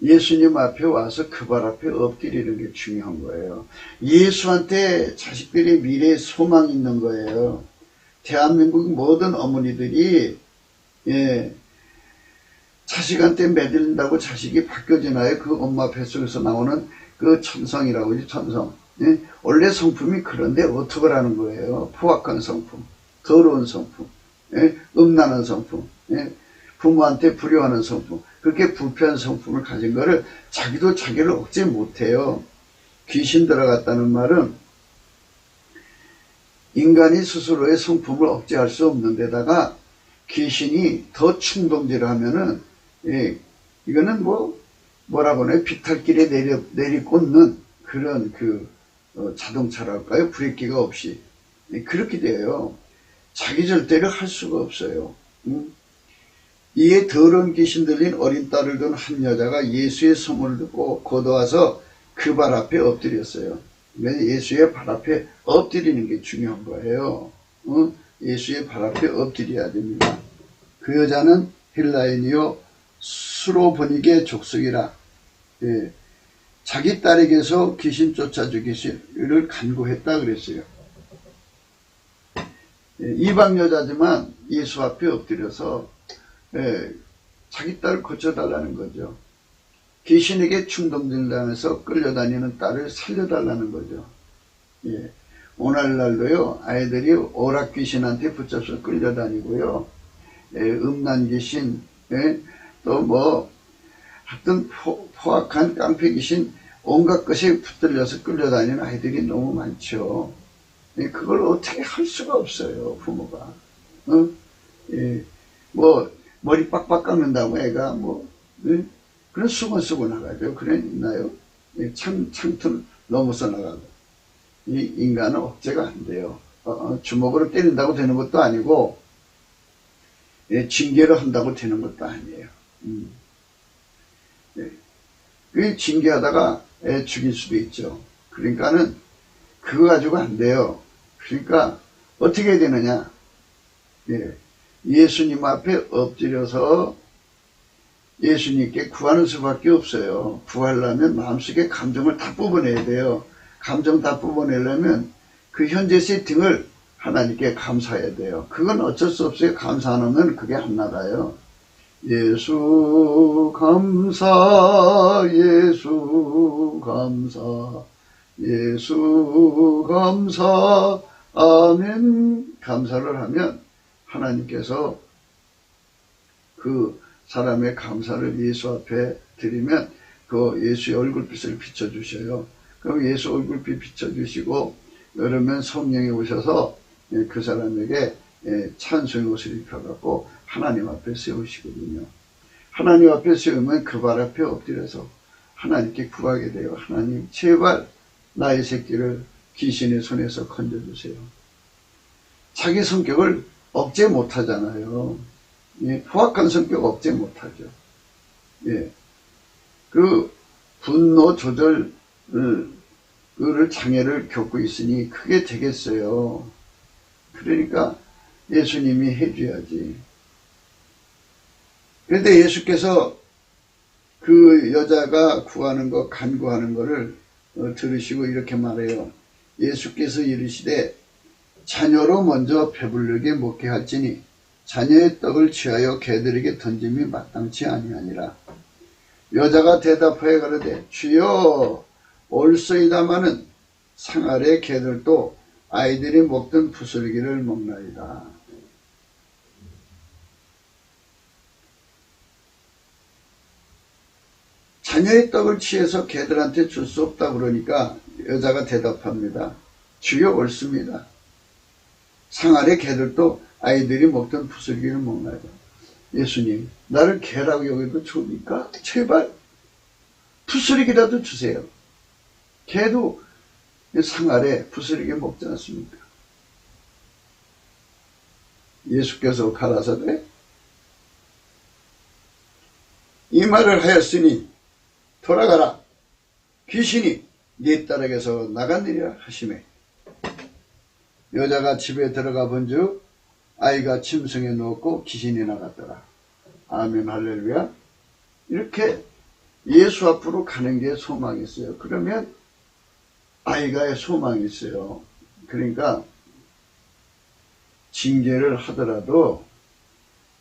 Speaker 1: 예수님 앞에 와서 그 발 앞에 엎드리는 게 중요한 거예요. 예수한테 자식들의 미래에 소망이 있는 거예요. 대한민국 모든 어머니들이 자식한테 매달린다고 자식이 바뀌어지나요? 그 엄마 뱃속에서 나오는 그 천성이라고 하지, 천성. 원래 성품이 그런데 어떡하라는 거예요. 포악한 성품, 더러운 성품, 음란한 성품, 부모한테 불효하는 성품, 그렇게 부패한 성품을 가진 거를 자기도 자기를 억제 못해요. 귀신 들어갔다는 말은 인간이 스스로의 성품을 억제할 수 없는 데다가 귀신이 더 충동질을 하면은 이거는 뭐라고 하나요? 비탈길에 내리꽂는 그런 자동차랄까요? 브레이크가 없이 그렇게 돼요. 자기 절대로 할 수가 없어요. 이에 더러운 귀신 들린 어린 딸을 둔 한 여자가 예수의 소문을 듣고 걷어와서 그 발 앞에 엎드렸어요. 예수의 발 앞에 엎드리는 게 중요한 거예요. 예수의 발 앞에 엎드려야 됩니다. 그 여자는 헬라인이요 수로보니게 족속이라, 자기 딸에게서 귀신 쫓아 죽이기를 간구했다 그랬어요. 이방 여자지만 예수 앞에 엎드려서 자기 딸을 고쳐달라는 거죠. 귀신에게 충동질당해서 끌려다니는 딸을 살려달라는 거죠. 오늘날도요 아이들이 오락 귀신한테 붙잡혀서 끌려다니고요, 음란 귀신, 또 하여튼 포악한 깡패 귀신, 온갖 것에 붙들려서 끌려다니는 아이들이 너무 많죠. 그걸 어떻게 할 수가 없어요, 부모가. 머리 빡빡 깎는다고 애가 그런 수건 쓰고 나가죠. 그래 있나요? 창틀 넘어서 나가고. 이 인간은 억제가 안 돼요. 주먹으로 때린다고 되는 것도 아니고, 징계를 한다고 되는 것도 아니에요. 그 징계하다가 애 죽일 수도 있죠. 그러니까는 그거 가지고 안 돼요. 그러니까 어떻게 해야 되느냐? 예, 예수님 앞에 엎드려서 예수님께 구하는 수밖에 없어요. 구하려면 마음속에 감정을 다 뽑아내야 돼요. 감정 다 뽑아내려면 그 현재 세팅을 하나님께 감사해야 돼요. 그건 어쩔 수 없어요. 감사 안 하면 그게 안 나가요. 예수 감사, 예수 감사, 예수 감사, 아멘. 감사를 하면 하나님께서 그 사람의 감사를 예수 앞에 드리면 그 예수의 얼굴빛을 비춰주셔요. 그럼 예수 얼굴빛 비춰주시고 그러면 성령이 오셔서 그 사람에게 찬송의 옷을 입혀갖고 하나님 앞에 세우시거든요. 하나님 앞에 세우면 그 발 앞에 엎드려서 하나님께 구하게 돼요. 하나님 제발 나의 새끼를 귀신의 손에서 건져주세요. 자기 성격을 억제 못하잖아요. 포악한 성격 억제 못하죠. 예. 그 분노 조절 장애를 겪고 있으니 그게 되겠어요. 그러니까 예수님이 해줘야지. 그런데 예수께서 그 여자가 구하는 거, 간구하는 거를 들으시고 이렇게 말해요. 예수께서 이르시되 자녀로 먼저 배부르게 먹게 할지니 자녀의 떡을 취하여 개들에게 던짐이 마땅치 아니하니라. 여자가 대답하여 가로되 주여 옳소이다마는 상 아래 개들도 아이들이 먹던 부스러기를 먹나이다. 자녀의 떡을 취해서 개들한테 줄 수 없다 그러니까 여자가 대답합니다. 주여 옳습니다. 상 아래 개들도 아이들이 먹던 부스러기를 먹나이다. 예수님, 나를 개라고 여기도 좋으니까 제발 부스러기라도 주세요. 개도 상 아래 부스러기 먹지 않습니까? 예수께서 가라사대 이 말을 하였으니 돌아가라. 귀신이 네 딸에게서 나갔느니라 하시매 여자가 집에 들어가 본즉 아이가 침성에 누웠고 귀신이 나갔더라. 아멘 할렐루야. 이렇게 예수 앞으로 가는 게 소망이 있어요. 그러면 아이가 소망이 있어요. 그러니까 징계를 하더라도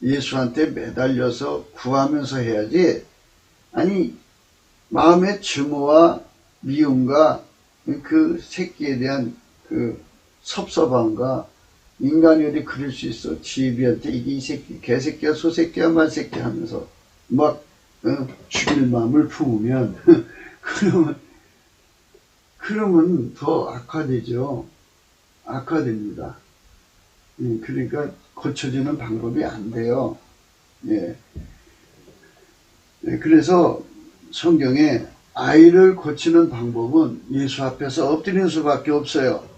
Speaker 1: 예수한테 매달려서 구하면서 해야지. 아니 마음의 증오와 미움과 그 새끼에 대한 그 섭섭함과 인간이 어디 그럴 수 있어. 지비한테 이게 이 새끼, 개새끼야, 소새끼야, 말새끼야 하면서 막 죽일 마음을 품으면 그러면 더 악화되죠. 악화됩니다. 그러니까 고쳐지는 방법이 안 돼요. 예. 그래서 성경에 아이를 고치는 방법은 예수 앞에서 엎드리는 수밖에 없어요.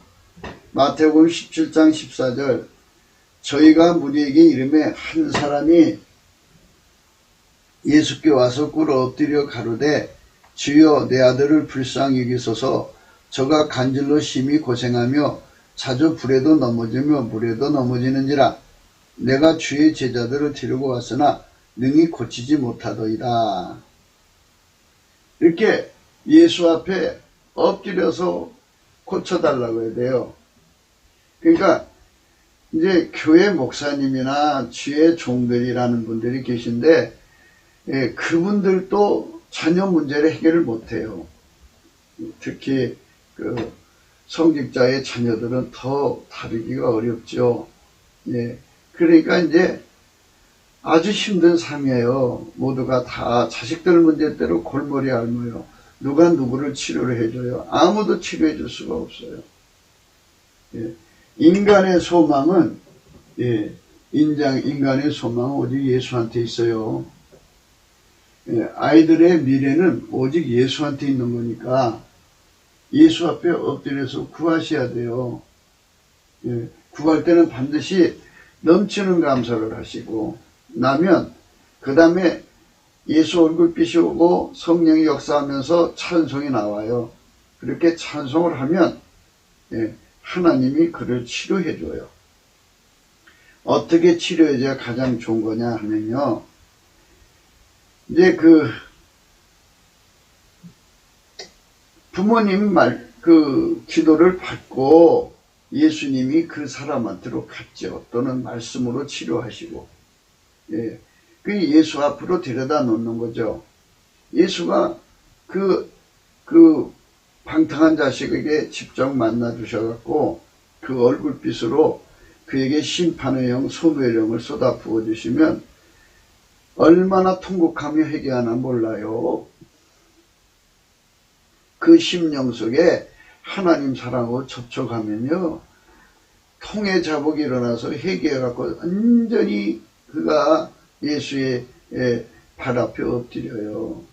Speaker 1: 마태복음 17장 14절 저희가 무리에게 이르매 한 사람이 예수께 와서 꿇어 엎드려 가로되 주여 내 아들을 불쌍히 여기소서 저가 간질로 심히 고생하며 자주 불에도 넘어지며 물에도 넘어지는지라 내가 주의 제자들을 데리고 왔으나 능히 고치지 못하더이다. 이렇게 예수 앞에 엎드려서 고쳐달라고 해야 돼요. 그러니까 이제 교회 목사님이나 주의 종들이라는 분들이 계신데 그분들도 자녀 문제를 해결을 못해요. 특히 그 성직자의 자녀들은 더 다루기가 어렵죠. 예. 그러니까 이제 아주 힘든 삶이에요. 모두가 다 자식들 문제대로 골머리 앓아요. 누가 누구를 치료를 해줘요? 아무도 치료해 줄 수가 없어요. 예. 인간의 소망은 인간의 소망은 오직 예수한테 있어요. 예. 아이들의 미래는 오직 예수한테 있는 거니까 예수 앞에 엎드려서 구하셔야 돼요. 예. 구할 때는 반드시 넘치는 감사를 하시고 나면 그 다음에 예수 얼굴빛이 오고 성령이 역사하면서 찬송이 나와요. 그렇게 찬송을 하면 하나님이 그를 치료해 줘요. 어떻게 치료해줘야 가장 좋은 거냐 하면요. 이제 부모님 기도를 받고 예수님이 그 사람한테로 갔죠. 또는 말씀으로 치료하시고, 예. 예수 앞으로 데려다 놓는 거죠. 예수가 그 방탕한 자식에게 직접 만나 주셔갖고 그 얼굴빛으로 그에게 심판의 영, 소멸의 영을 쏟아 부어 주시면 얼마나 통곡하며 회개하나 몰라요. 그 심령 속에 하나님 사랑하고 접촉하면요, 통의 자복이 일어나서 회개해갖고 완전히 그가 예수의 발 앞에 엎드려요.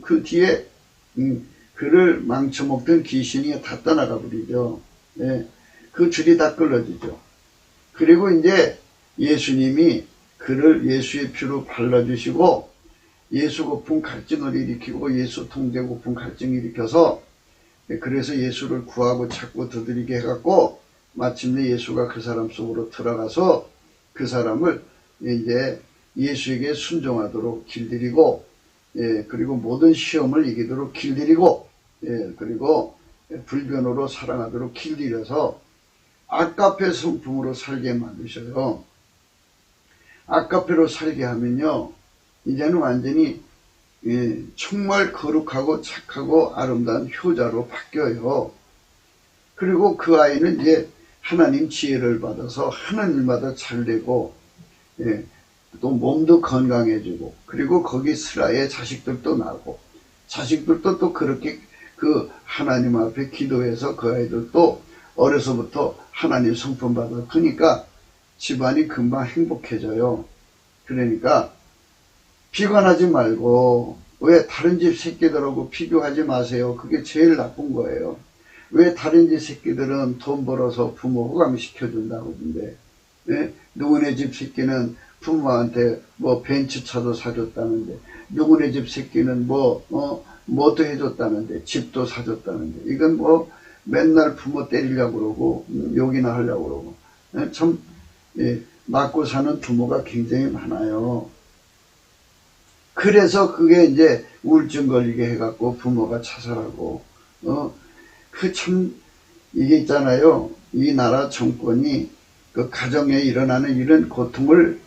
Speaker 1: 그 뒤에 그를 망쳐먹던 귀신이 다 떠나가 버리죠. 예, 그 줄이 다 끊어지죠. 그리고 이제 예수님이 그를 예수의 피로 발라주시고 예수 고픈 갈증을 일으키고 예수 통제 고픈 갈증을 일으켜서, 그래서 예수를 구하고 찾고 두드리게 해갖고 마침내 예수가 그 사람 속으로 들어가서 그 사람을 이제 예수에게 순종하도록 길들이고, 그리고 모든 시험을 이기도록 길들이고, 그리고 불변으로 사랑하도록 길들여서 아까페 성품으로 살게 만드셔요. 아까페로 살게 하면요, 이제는 완전히 정말 거룩하고 착하고 아름다운 효자로 바뀌어요. 그리고 그 아이는 이제 하나님 지혜를 받아서 하는 일마다 잘되고, 또 몸도 건강해지고, 그리고 거기 슬하에 자식들도 나고, 자식들도 또 그렇게 그 하나님 앞에 기도해서 그 아이들도 어려서부터 하나님 성품 받아 크니까 집안이 금방 행복해져요. 그러니까 비관하지 말고, 왜 다른 집 새끼들하고 비교하지 마세요. 그게 제일 나쁜 거예요. 왜 다른 집 새끼들은 돈 벌어서 부모 호강시켜준다고 그러는데, 누구네 집 새끼는 부모한테 뭐 벤츠차도 사줬다는데, 누구네 집 새끼는 뭐도 해줬다는데, 집도 사줬다는데, 이건 뭐 맨날 부모 때리려고 그러고 욕이나 하려고 그러고, 참 맞고 사는 부모가 굉장히 많아요. 그래서 그게 이제 우울증 걸리게 해갖고 부모가 자살하고, 이게 있잖아요. 이 나라 정권이 그 가정에 일어나는 이런 고통을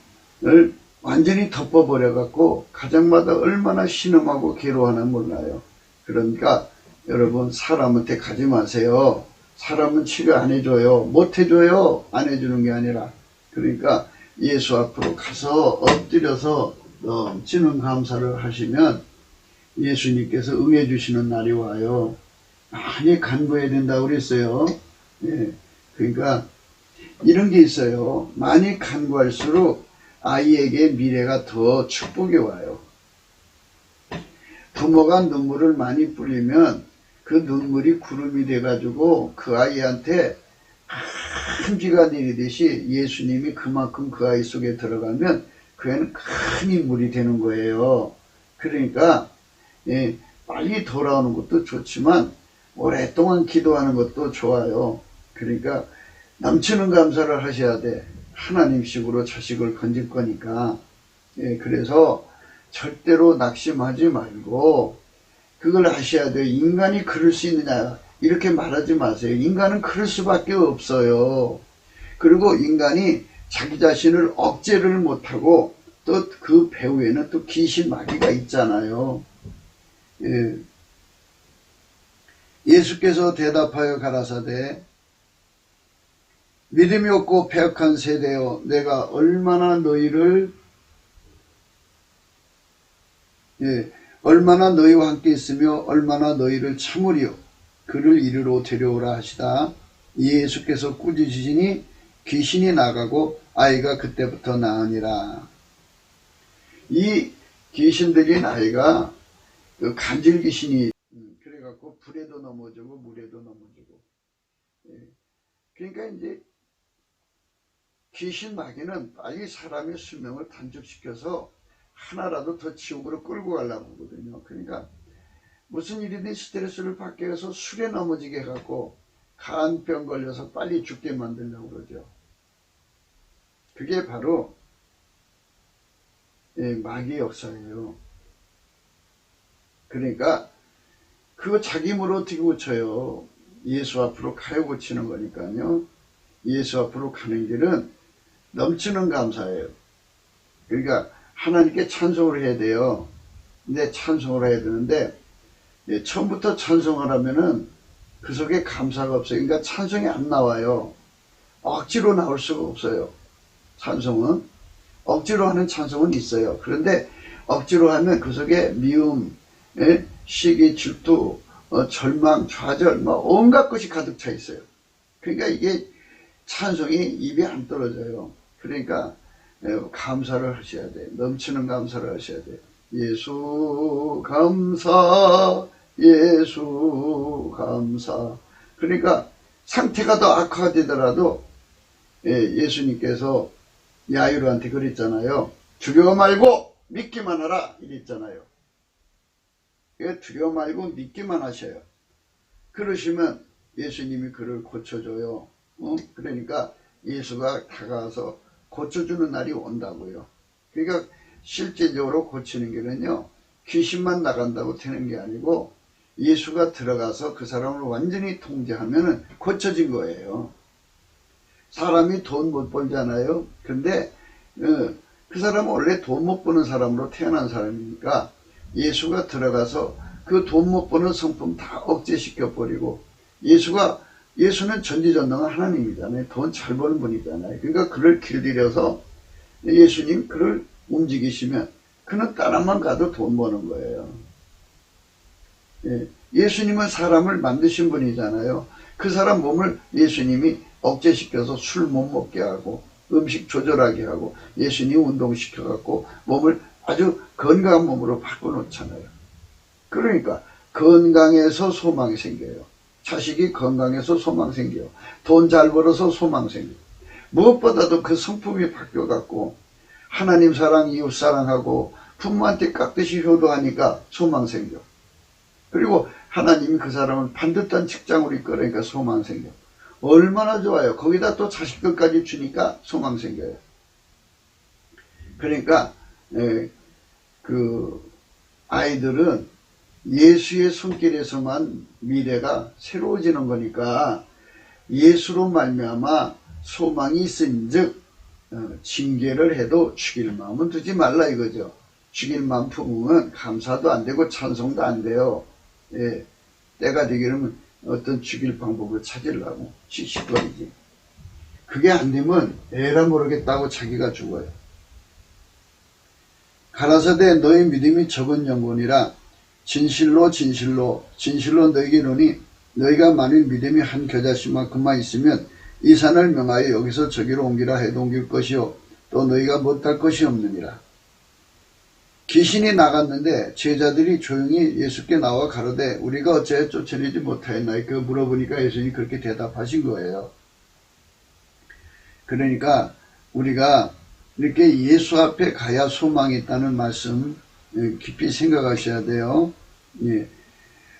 Speaker 1: 완전히 덮어버려갖고 가정마다 얼마나 신음하고 괴로워하나 몰라요. 그러니까 여러분, 사람한테 가지 마세요. 사람은 치료 안 해줘요. 못 해줘요. 안 해주는 게 아니라. 그러니까 예수 앞으로 가서 엎드려서 넘치는 감사를 하시면 예수님께서 응해 주시는 날이 와요. 많이 간구해야 된다고 그랬어요. 그러니까 이런 게 있어요. 많이 간구할수록 아이에게 미래가 더 축복이 와요. 부모가 눈물을 많이 뿌리면 그 눈물이 구름이 돼가지고 그 아이한테 큰 비가 내리듯이 예수님이 그만큼 그 아이 속에 들어가면 그 애는 큰 인물이 되는 거예요. 그러니까 빨리 돌아오는 것도 좋지만 오랫동안 기도하는 것도 좋아요. 그러니까 넘치는 감사를 하셔야 돼. 하나님식으로 자식을 건질 거니까. 그래서 절대로 낙심하지 말고 그걸 하셔야 돼요. 인간이 그럴 수 있느냐 이렇게 말하지 마세요. 인간은 그럴 수밖에 없어요. 그리고 인간이 자기 자신을 억제를 못하고 또 그 배후에는 또 귀신 마귀가 있잖아요. 예수께서 대답하여 가라사대 믿음이 없고 패역한 세대여, 내가 얼마나 너희와 함께 있으며 얼마나 너희를 참으리요. 그를 이리로 데려오라 하시다. 예수께서 꾸짖으시니 귀신이 나가고 아이가 그때부터 나으니라. 이 귀신 들린 아이가 그 간질 귀신이 그래갖고 불에도 넘어지고 물에도 넘어지고. 그러니까 이제 귀신 마귀는 빨리 사람의 수명을 단축시켜서 하나라도 더 지옥으로 끌고 가려고 하거든요. 그러니까 무슨 일이든 스트레스를 받게 해서 술에 넘어지게 해갖고 간병 걸려서 빨리 죽게 만들려고 그러죠. 그게 바로 마귀의 역사예요. 그러니까 그거 자기 힘으로 어떻게 고쳐요? 예수 앞으로 가야 고치는 거니까요. 예수 앞으로 가는 길은 넘치는 감사예요. 그러니까 하나님께 찬송을 해야 돼요. 근데 찬송을 해야 되는데 처음부터 찬송을 하면은 그 속에 감사가 없어요. 그러니까 찬송이 안 나와요. 억지로 나올 수가 없어요. 찬송은 억지로 하는 찬송은 있어요. 그런데 억지로 하면 그 속에 미움, 시기, 질투, 절망, 좌절, 온갖 것이 가득 차 있어요. 그러니까 이게 찬송이 입에 안 떨어져요. 그러니까 감사를 하셔야 돼요. 넘치는 감사를 하셔야 돼요. 예수 감사, 예수 감사. 그러니까 상태가 더 악화되더라도 예수님께서 야이로한테 그랬잖아요. 두려워 말고 믿기만 하라 이랬잖아요. 두려워 말고 믿기만 하셔요. 그러시면 예수님이 그를 고쳐줘요. 그러니까 예수가 다가와서 고쳐주는 날이 온다고요. 그러니까 실제적으로 고치는 길은요, 귀신만 나간다고 되는 게 아니고 예수가 들어가서 그 사람을 완전히 통제하면 고쳐진 거예요. 사람이 돈 못 벌잖아요. 근데 그 사람은 원래 돈 못 버는 사람으로 태어난 사람이니까 예수가 들어가서 그 돈 못 버는 성품 다 억제시켜 버리고, 예수는 전지전능한 하나님이잖아요. 돈 잘 버는 분이잖아요. 그러니까 그를 길들여서 예수님 그를 움직이시면 그는 따라만 가도 돈 버는 거예요. 예수님은 사람을 만드신 분이잖아요. 그 사람 몸을 예수님이 억제시켜서 술 못 먹게 하고 음식 조절하게 하고 예수님 운동시켜갖고 몸을 아주 건강한 몸으로 바꿔놓잖아요. 그러니까 건강해서 소망이 생겨요. 자식이 건강해서 소망 생겨요. 돈 잘 벌어서 소망 생겨요. 무엇보다도 그 성품이 바뀌어갖고 하나님 사랑, 이웃 사랑하고 부모한테 깍듯이 효도하니까 소망 생겨. 그리고 하나님이 그 사람을 반듯한 직장으로 이끌으니까 소망 생겨. 얼마나 좋아요. 거기다 또 자식들까지 주니까 소망 생겨요. 그러니까 그 아이들은 예수의 손길에서만 미래가 새로워지는 거니까 예수로 말미암아 소망이 있은즉 징계를 해도 죽일 마음은 두지 말라 이거죠. 죽일 마음 품으면 감사도 안 되고 찬송도 안 돼요. 때가 되기는 어떤 죽일 방법을 찾으려고 씩씩거리지. 그게 안 되면 에라 모르겠다고 자기가 죽어요. 가라사대 너희 믿음이 적은 영혼이라 진실로 너에게 이르노니 너희가 만일 믿음이 한 겨자씨만큼만 있으면 이 산을 명하여 여기서 저기로 옮기라 해도 옮길 것이요 또 너희가 못할 것이 없느니라. 귀신이 나갔는데 제자들이 조용히 예수께 나와 가로되 우리가 어찌하여 쫓아내지 못하였나이까 물어보니까 예수님이 그렇게 대답하신 거예요. 그러니까 우리가 이렇게 예수 앞에 가야 소망이 있다는 말씀 깊이 생각하셔야 돼요.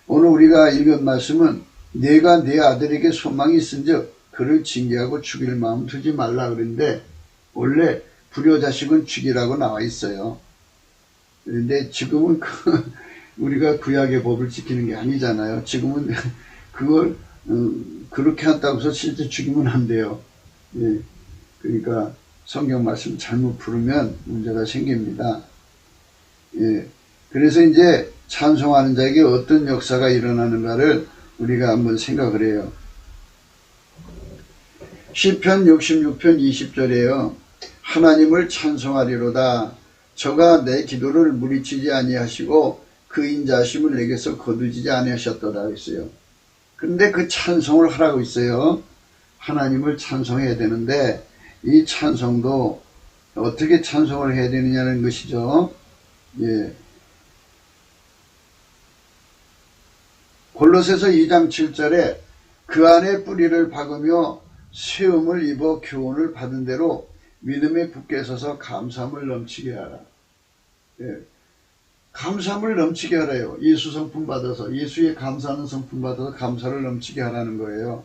Speaker 1: 오늘 우리가 읽은 말씀은 내가 내 아들에게 소망이 있은즉 그를 징계하고 죽일 마음 두지 말라 그랬는데 원래 불효자식은 죽이라고 나와 있어요. 그런데 지금은 우리가 구약의 법을 지키는 게 아니잖아요. 지금은 그걸 그렇게 한다고 해서 실제 죽이면 안 돼요. 그러니까 성경 말씀 잘못 부르면 문제가 생깁니다. 그래서 이제 찬송하는 자에게 어떤 역사가 일어나는가를 우리가 한번 생각을 해요. 시편 66편 20절에요. 하나님을 찬송하리로다. 저가 내 기도를 물리치지 아니하시고 그 인자하심을 내게서 거두지 아니하셨도다 했어요. 근데 그 찬송을 하라고 있어요. 하나님을 찬송해야 되는데 이 찬송도 어떻게 찬송을 해야 되느냐는 것이죠. 골로새서 2장 7절에 그 안에 뿌리를 박으며 세움을 입어 교훈을 받은 대로 믿음에 굳게 서서 감사함을 넘치게 하라. 감사함을 넘치게 하라요. 예수 성품 받아서 예수의 감사하는 성품 받아서 감사를 넘치게 하라는 거예요.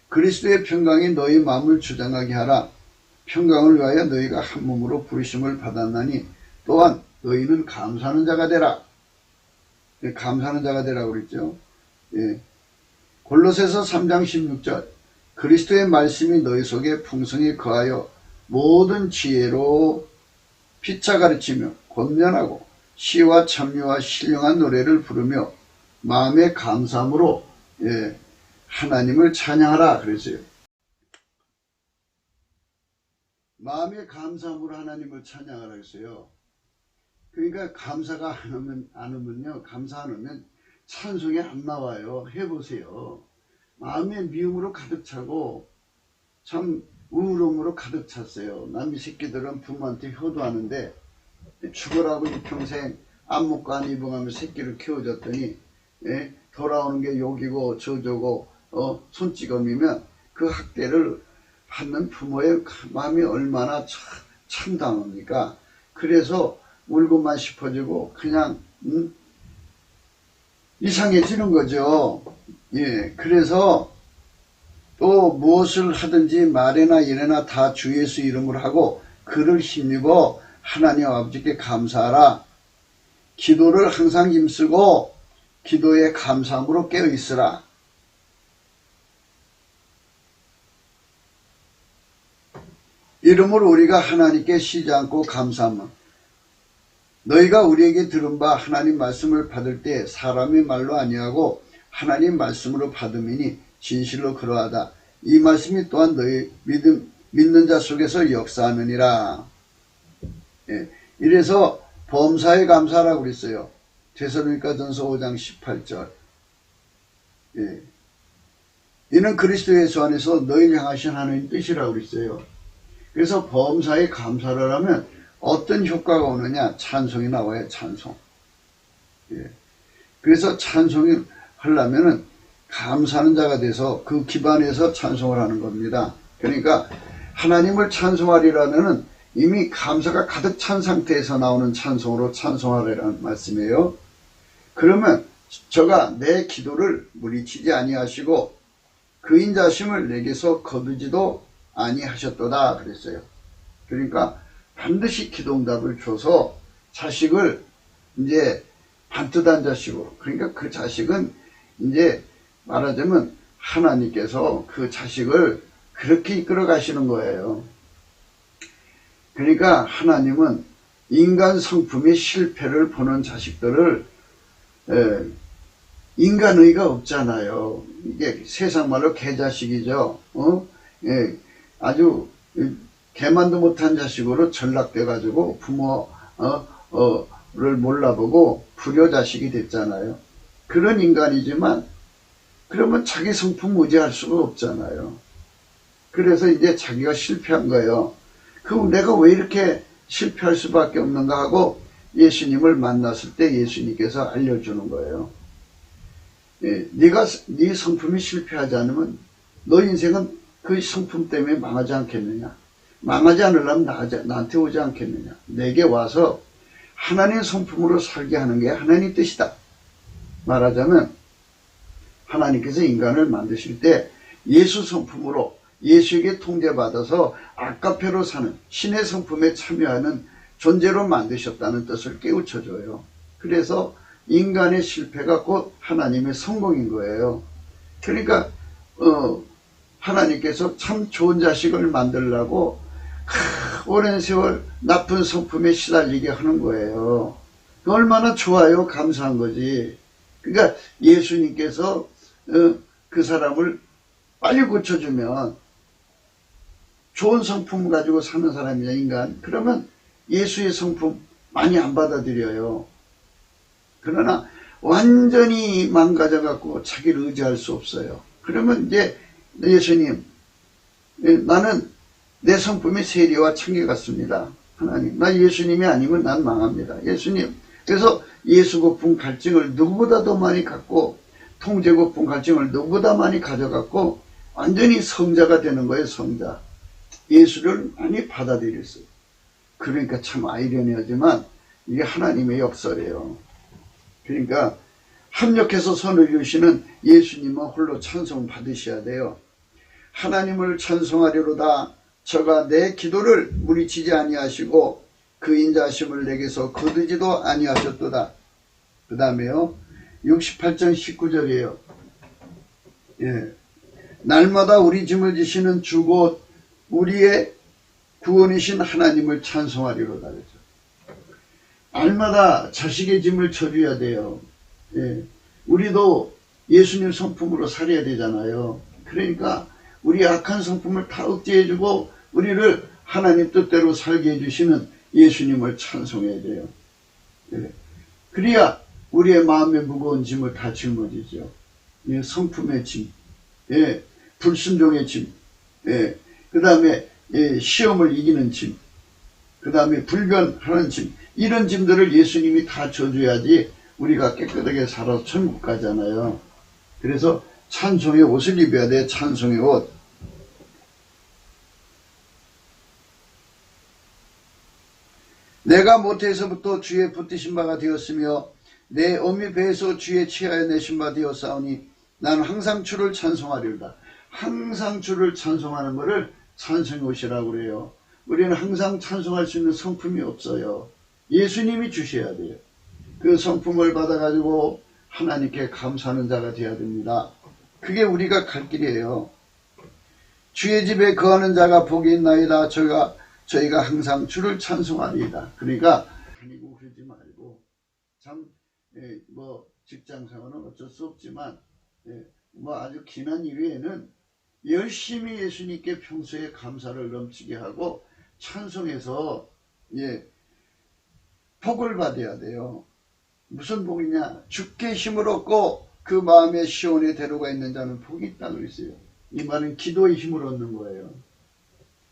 Speaker 1: 그리스도의 평강이 너희 마음을 주장하게 하라. 평강을 위하여 너희가 한 몸으로 부르심을 받았나니 또한 너희는 감사하는 자가 되라. 감사하는 자가 되라고 그랬죠. 예. 골로새서 3장 16절 그리스도의 말씀이 너희 속에 풍성히 거하여 모든 지혜로 피차 가르치며 권면하고 시와 찬미와 신령한 노래를 부르며 마음의 감사함으로 하나님을 찬양하라 그랬어요. 마음의 감사함으로 하나님을 찬양하라 그랬어요. 그러니까 감사가 안 오면요, 감사 안 오면 찬송이 안 나와요. 해보세요. 마음의 미움으로 가득 차고 참 우울함으로 가득 찼어요. 남의 새끼들은 부모한테 효도하는데 죽으라고 평생 안목고 안 입어가며 새끼를 키워줬더니 돌아오는 게 욕이고 저저고 손찌검이면 그 학대를 받는 부모의 마음이 얼마나 참담합니까? 그래서 울고만 싶어지고 그냥 이상해지는 거죠. 예, 그래서 또 무엇을 하든지 말이나 일이나 다 주 예수 이름으로 하고 그를 힘입어 하나님 아버지께 감사하라. 기도를 항상 힘쓰고 기도에 감사함으로 깨어있으라. 이름으로 우리가 하나님께 쉬지 않고 감사함은 너희가 우리에게 들은 바 하나님 말씀을 받을 때 사람의 말로 아니하고 하나님 말씀으로 받음이니 진실로 그러하다. 이 말씀이 또한 너희 믿는 자 속에서 역사하느니라. 예, 이래서 범사에 감사하라고 그랬어요. 데살로니가전서 5장 18절. 예, 이는 그리스도 예수 안에서 너희를 향하신 하나님 뜻이라고 그랬어요. 그래서 범사에 감사를 하면 어떤 효과가 오느냐? 찬송이 나와요. 찬송. 예. 그래서 찬송이 하려면은 감사하는 자가 돼서 그 기반에서 찬송을 하는 겁니다. 그러니까 하나님을 찬송하리라면은 이미 감사가 가득 찬 상태에서 나오는 찬송으로 찬송하리라는 말씀이에요. 그러면 저가 내 기도를 물리치지 아니하시고 그인 자심을 내게서 거두지도 아니하셨도다 그랬어요. 그러니까 반드시 기도응답을 줘서 자식을 이제 반듯한 자식으로, 그러니까 그 자식은 이제 말하자면 하나님께서 그 자식을 그렇게 이끌어 가시는 거예요. 그러니까 하나님은 인간 성품의 실패를 보는 자식들을 인간의가 없잖아요. 이게 세상 말로 개자식이죠. 아주 개만도 못한 자식으로 전락돼 가지고 부모를 몰라보고 불효자식이 됐잖아요. 그런 인간이지만 그러면 자기 성품 무지할 수가 없잖아요. 그래서 이제 자기가 실패한 거예요. 그럼 내가 왜 이렇게 실패할 수밖에 없는가 하고 예수님을 만났을 때 예수님께서 알려주는 거예요. 네 성품이 실패하지 않으면 너 인생은 그 성품 때문에 망하지 않겠느냐. 망하지 않으려면 나한테 오지 않겠느냐. 내게 와서 하나님 성품으로 살게 하는 게 하나님 뜻이다. 말하자면 하나님께서 인간을 만드실 때 예수 성품으로 예수에게 통제받아서 아까페로 사는 신의 성품에 참여하는 존재로 만드셨다는 뜻을 깨우쳐줘요. 그래서 인간의 실패가 곧 하나님의 성공인 거예요. 그러니까 하나님께서 참 좋은 자식을 만들려고 오랜 세월 나쁜 성품에 시달리게 하는 거예요. 얼마나 좋아요. 감사한 거지. 그러니까 예수님께서 그 사람을 빨리 고쳐주면 좋은 성품 가지고 사는 사람이냐 인간. 그러면 예수의 성품 많이 안 받아들여요. 그러나 완전히 망가져갖고 자기를 의지할 수 없어요. 그러면 이제 예수님, 나는 내 성품이 세리와 청개 같습니다. 하나님, 나 예수님이 아니면 난 망합니다. 예수님. 그래서 예수 고품 갈증을 누구보다 더 많이 갖고 통제 고품 갈증을 누구보다 많이 가져갖고 완전히 성자가 되는 거예요. 성자. 예수를 많이 받아들였어요. 그러니까 참 아이러니하지만 이게 하나님의 역설이에요. 그러니까 합력해서 선을 이루시는 예수님은 홀로 찬송 받으셔야 돼요. 하나님을 찬송하리로다. 저가 내 기도를 물리치지 아니하시고 그 인자하심을 내게서 거두지도 아니하셨도다. 그 다음에요 68장 19절이에요. 날마다 우리 짐을 지시는 주고 우리의 구원이신 하나님을 찬송하리로다. 그랬죠. 날마다 자식의 짐을 져줘야 돼요. 우리도 예수님 성품으로 살아야 되잖아요. 그러니까 우리 악한 성품을 다 억제해주고 우리를 하나님 뜻대로 살게 해주시는 예수님을 찬송해야 돼요. 그래야 우리의 마음의 무거운 짐을 다 짊어지죠. 성품의 짐, 불순종의 짐, 그 다음에 시험을 이기는 짐, 그 다음에 불변하는 짐, 이런 짐들을 예수님이 다 져줘야지 우리가 깨끗하게 살아서 천국 가잖아요. 그래서 찬송의 옷을 입어야 돼. 찬송의 옷. 내가 모태에서부터 주의 붙드신 바가 되었으며 내 어미 배에서 주의 치하여 내신 바 되었사오니 나는 항상 주를 찬송하리로다. 항상 주를 찬송하는 것을 찬송의 옷이라고 그래요. 우리는 항상 찬송할 수 있는 성품이 없어요. 예수님이 주셔야 돼요. 그 성품을 받아가지고 하나님께 감사하는 자가 되어야 됩니다. 그게 우리가 갈 길이에요. 주의 집에 거하는 자가 복이 있나이다. 저희가 항상 주를 찬송하리이다. 그러니까 다니고 그러지 말고 참 직장생활은 어쩔 수 없지만 아주 기난 이외에는 열심히 예수님께 평소에 감사를 넘치게 하고 찬송해서 복을 받아야 돼요. 무슨 복이냐? 주께 힘을 얻고 그 마음에 시온의 대로가 있는 자는 복이 있다고 그랬어요. 이 말은 기도의 힘을 얻는 거예요.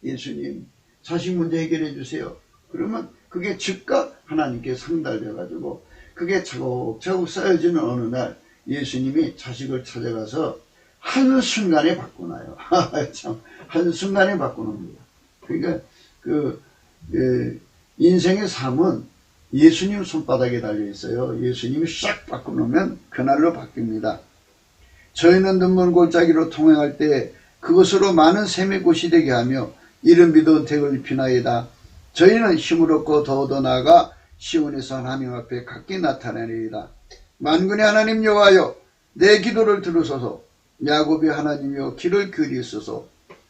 Speaker 1: 예수님 자식 문제 해결해 주세요. 그러면 그게 즉각 하나님께 상달돼 가지고 그게 차곡차곡 쌓여지는 어느 날 예수님이 자식을 찾아가서 한순간에 바꾸나요. 참 한순간에 바꾸는겁니다. 그러니까 인생의 삶은 예수님 손바닥에 달려 있어요. 예수님이 싹 바꿔놓으면 그날로 바뀝니다. 저희는 눈먼 골짜기로 통행할 때 그것으로 많은 샘의 곳이 되게 하며 이른 비도 덱을 입히나이다. 저희는 힘을 얻고 더더 나아가 시온에서 하나님 앞에 각기 나타나리이다. 만군의 하나님 여호와여 내 기도를 들으소서. 야곱의 하나님이여 귀를 기울이소서.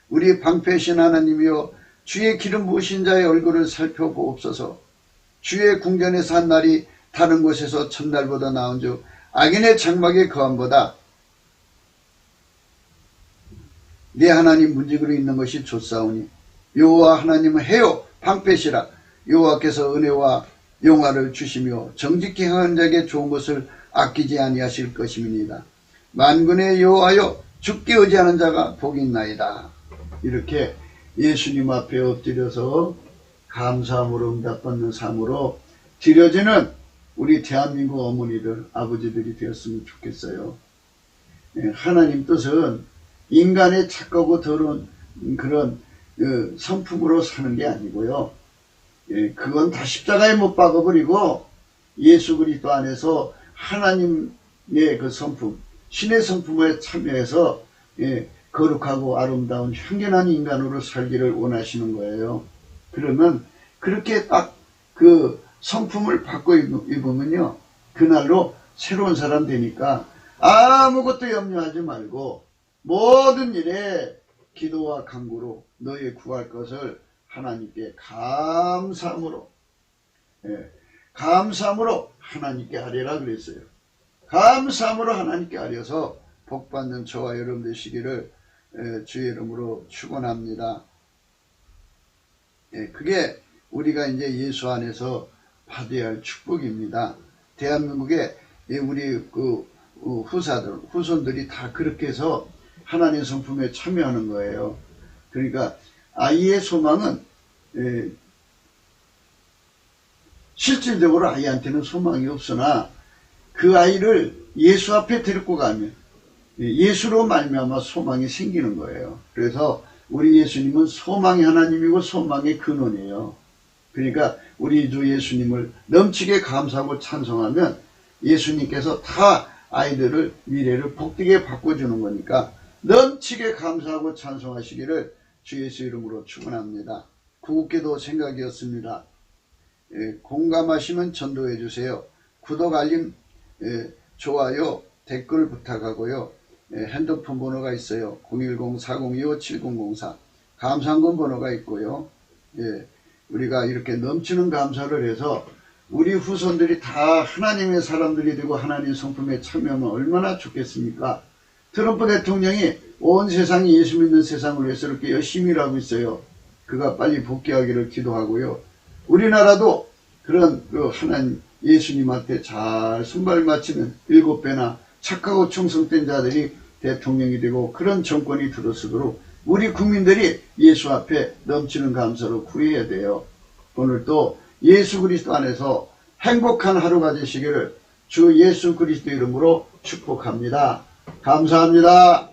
Speaker 1: 우리 방패신 하나님이여 주의 기름 부으신 자의 얼굴을 살펴보옵소서. 주의 궁전에서 한 날이 다른 곳에서 첫날보다 나은즉 악인의 장막에 거함보다 네 하나님 문지기로 있는 것이 좋사오니 여호와 하나님은 해요 방패시라. 여호와께서 은혜와 영화를 주시며 정직히 행하는 자에게 좋은 것을 아끼지 아니하실 것임이니이다. 만군의 여호와여 주께 의지하는 자가 복이 있나이다. 이렇게 예수님 앞에 엎드려서 감사함으로 응답받는 삶으로 드려지는 우리 대한민국 어머니들 아버지들이 되었으면 좋겠어요. 하나님 뜻은 인간의 착하고 더러운 그런 성품으로 사는 게 아니고요. 그건 다 십자가에 못 박아버리고 예수 그리스도 안에서 하나님의 그 성품, 신의 성품에 참여해서 거룩하고 아름다운 향연한 인간으로 살기를 원하시는 거예요. 그러면 그렇게 딱 그 성품을 바꿔 입으면요, 그날로 새로운 사람 되니까 아무것도 염려하지 말고 모든 일에 기도와 간구로 너희 구할 것을 하나님께 감사함으로 하나님께 아뢰라 그랬어요. 감사함으로 하나님께 아뢰어서 복받는 저와 여러분 되시기를 주의 이름으로 축원합니다. 그게 우리가 이제 예수 안에서 받아야 할 축복입니다. 대한민국에 우리 후손들이 다 그렇게 해서 하나님 성품에 참여하는 거예요. 그러니까 아이의 소망은 실질적으로 아이한테는 소망이 없으나 그 아이를 예수 앞에 데리고 가면 예수로 말미암아 소망이 생기는 거예요. 그래서 우리 예수님은 소망의 하나님이고 소망의 근원이에요. 그러니까 우리 주 예수님을 넘치게 감사하고 찬송하면 예수님께서 다 아이들을 미래를 복되게 바꿔주는 거니까 넘치게 감사하고 찬송하시기를 주 예수 이름으로 축원합니다. 구국기도 생각이었습니다. 공감하시면 전도해 주세요. 구독, 알림, 좋아요, 댓글 부탁하고요. 핸드폰 번호가 있어요. 010-4025-7004 감사한금 번호가 있고요. 우리가 이렇게 넘치는 감사를 해서 우리 후손들이 다 하나님의 사람들이 되고 하나님 성품에 참여하면 얼마나 좋겠습니까? 트럼프 대통령이 온 세상이 예수 믿는 세상을 위해서 이렇게 열심히 일하고 있어요. 그가 빨리 복귀하기를 기도하고요. 우리나라도 그런 하나님 예수님한테 잘 손발 맞추는 7배나 착하고 충성된 자들이 대통령이 되고 그런 정권이 들어서도록 우리 국민들이 예수 앞에 넘치는 감사로 구해야 돼요. 오늘 또 예수 그리스도 안에서 행복한 하루가 되시기를 주 예수 그리스도 이름으로 축복합니다. 감사합니다.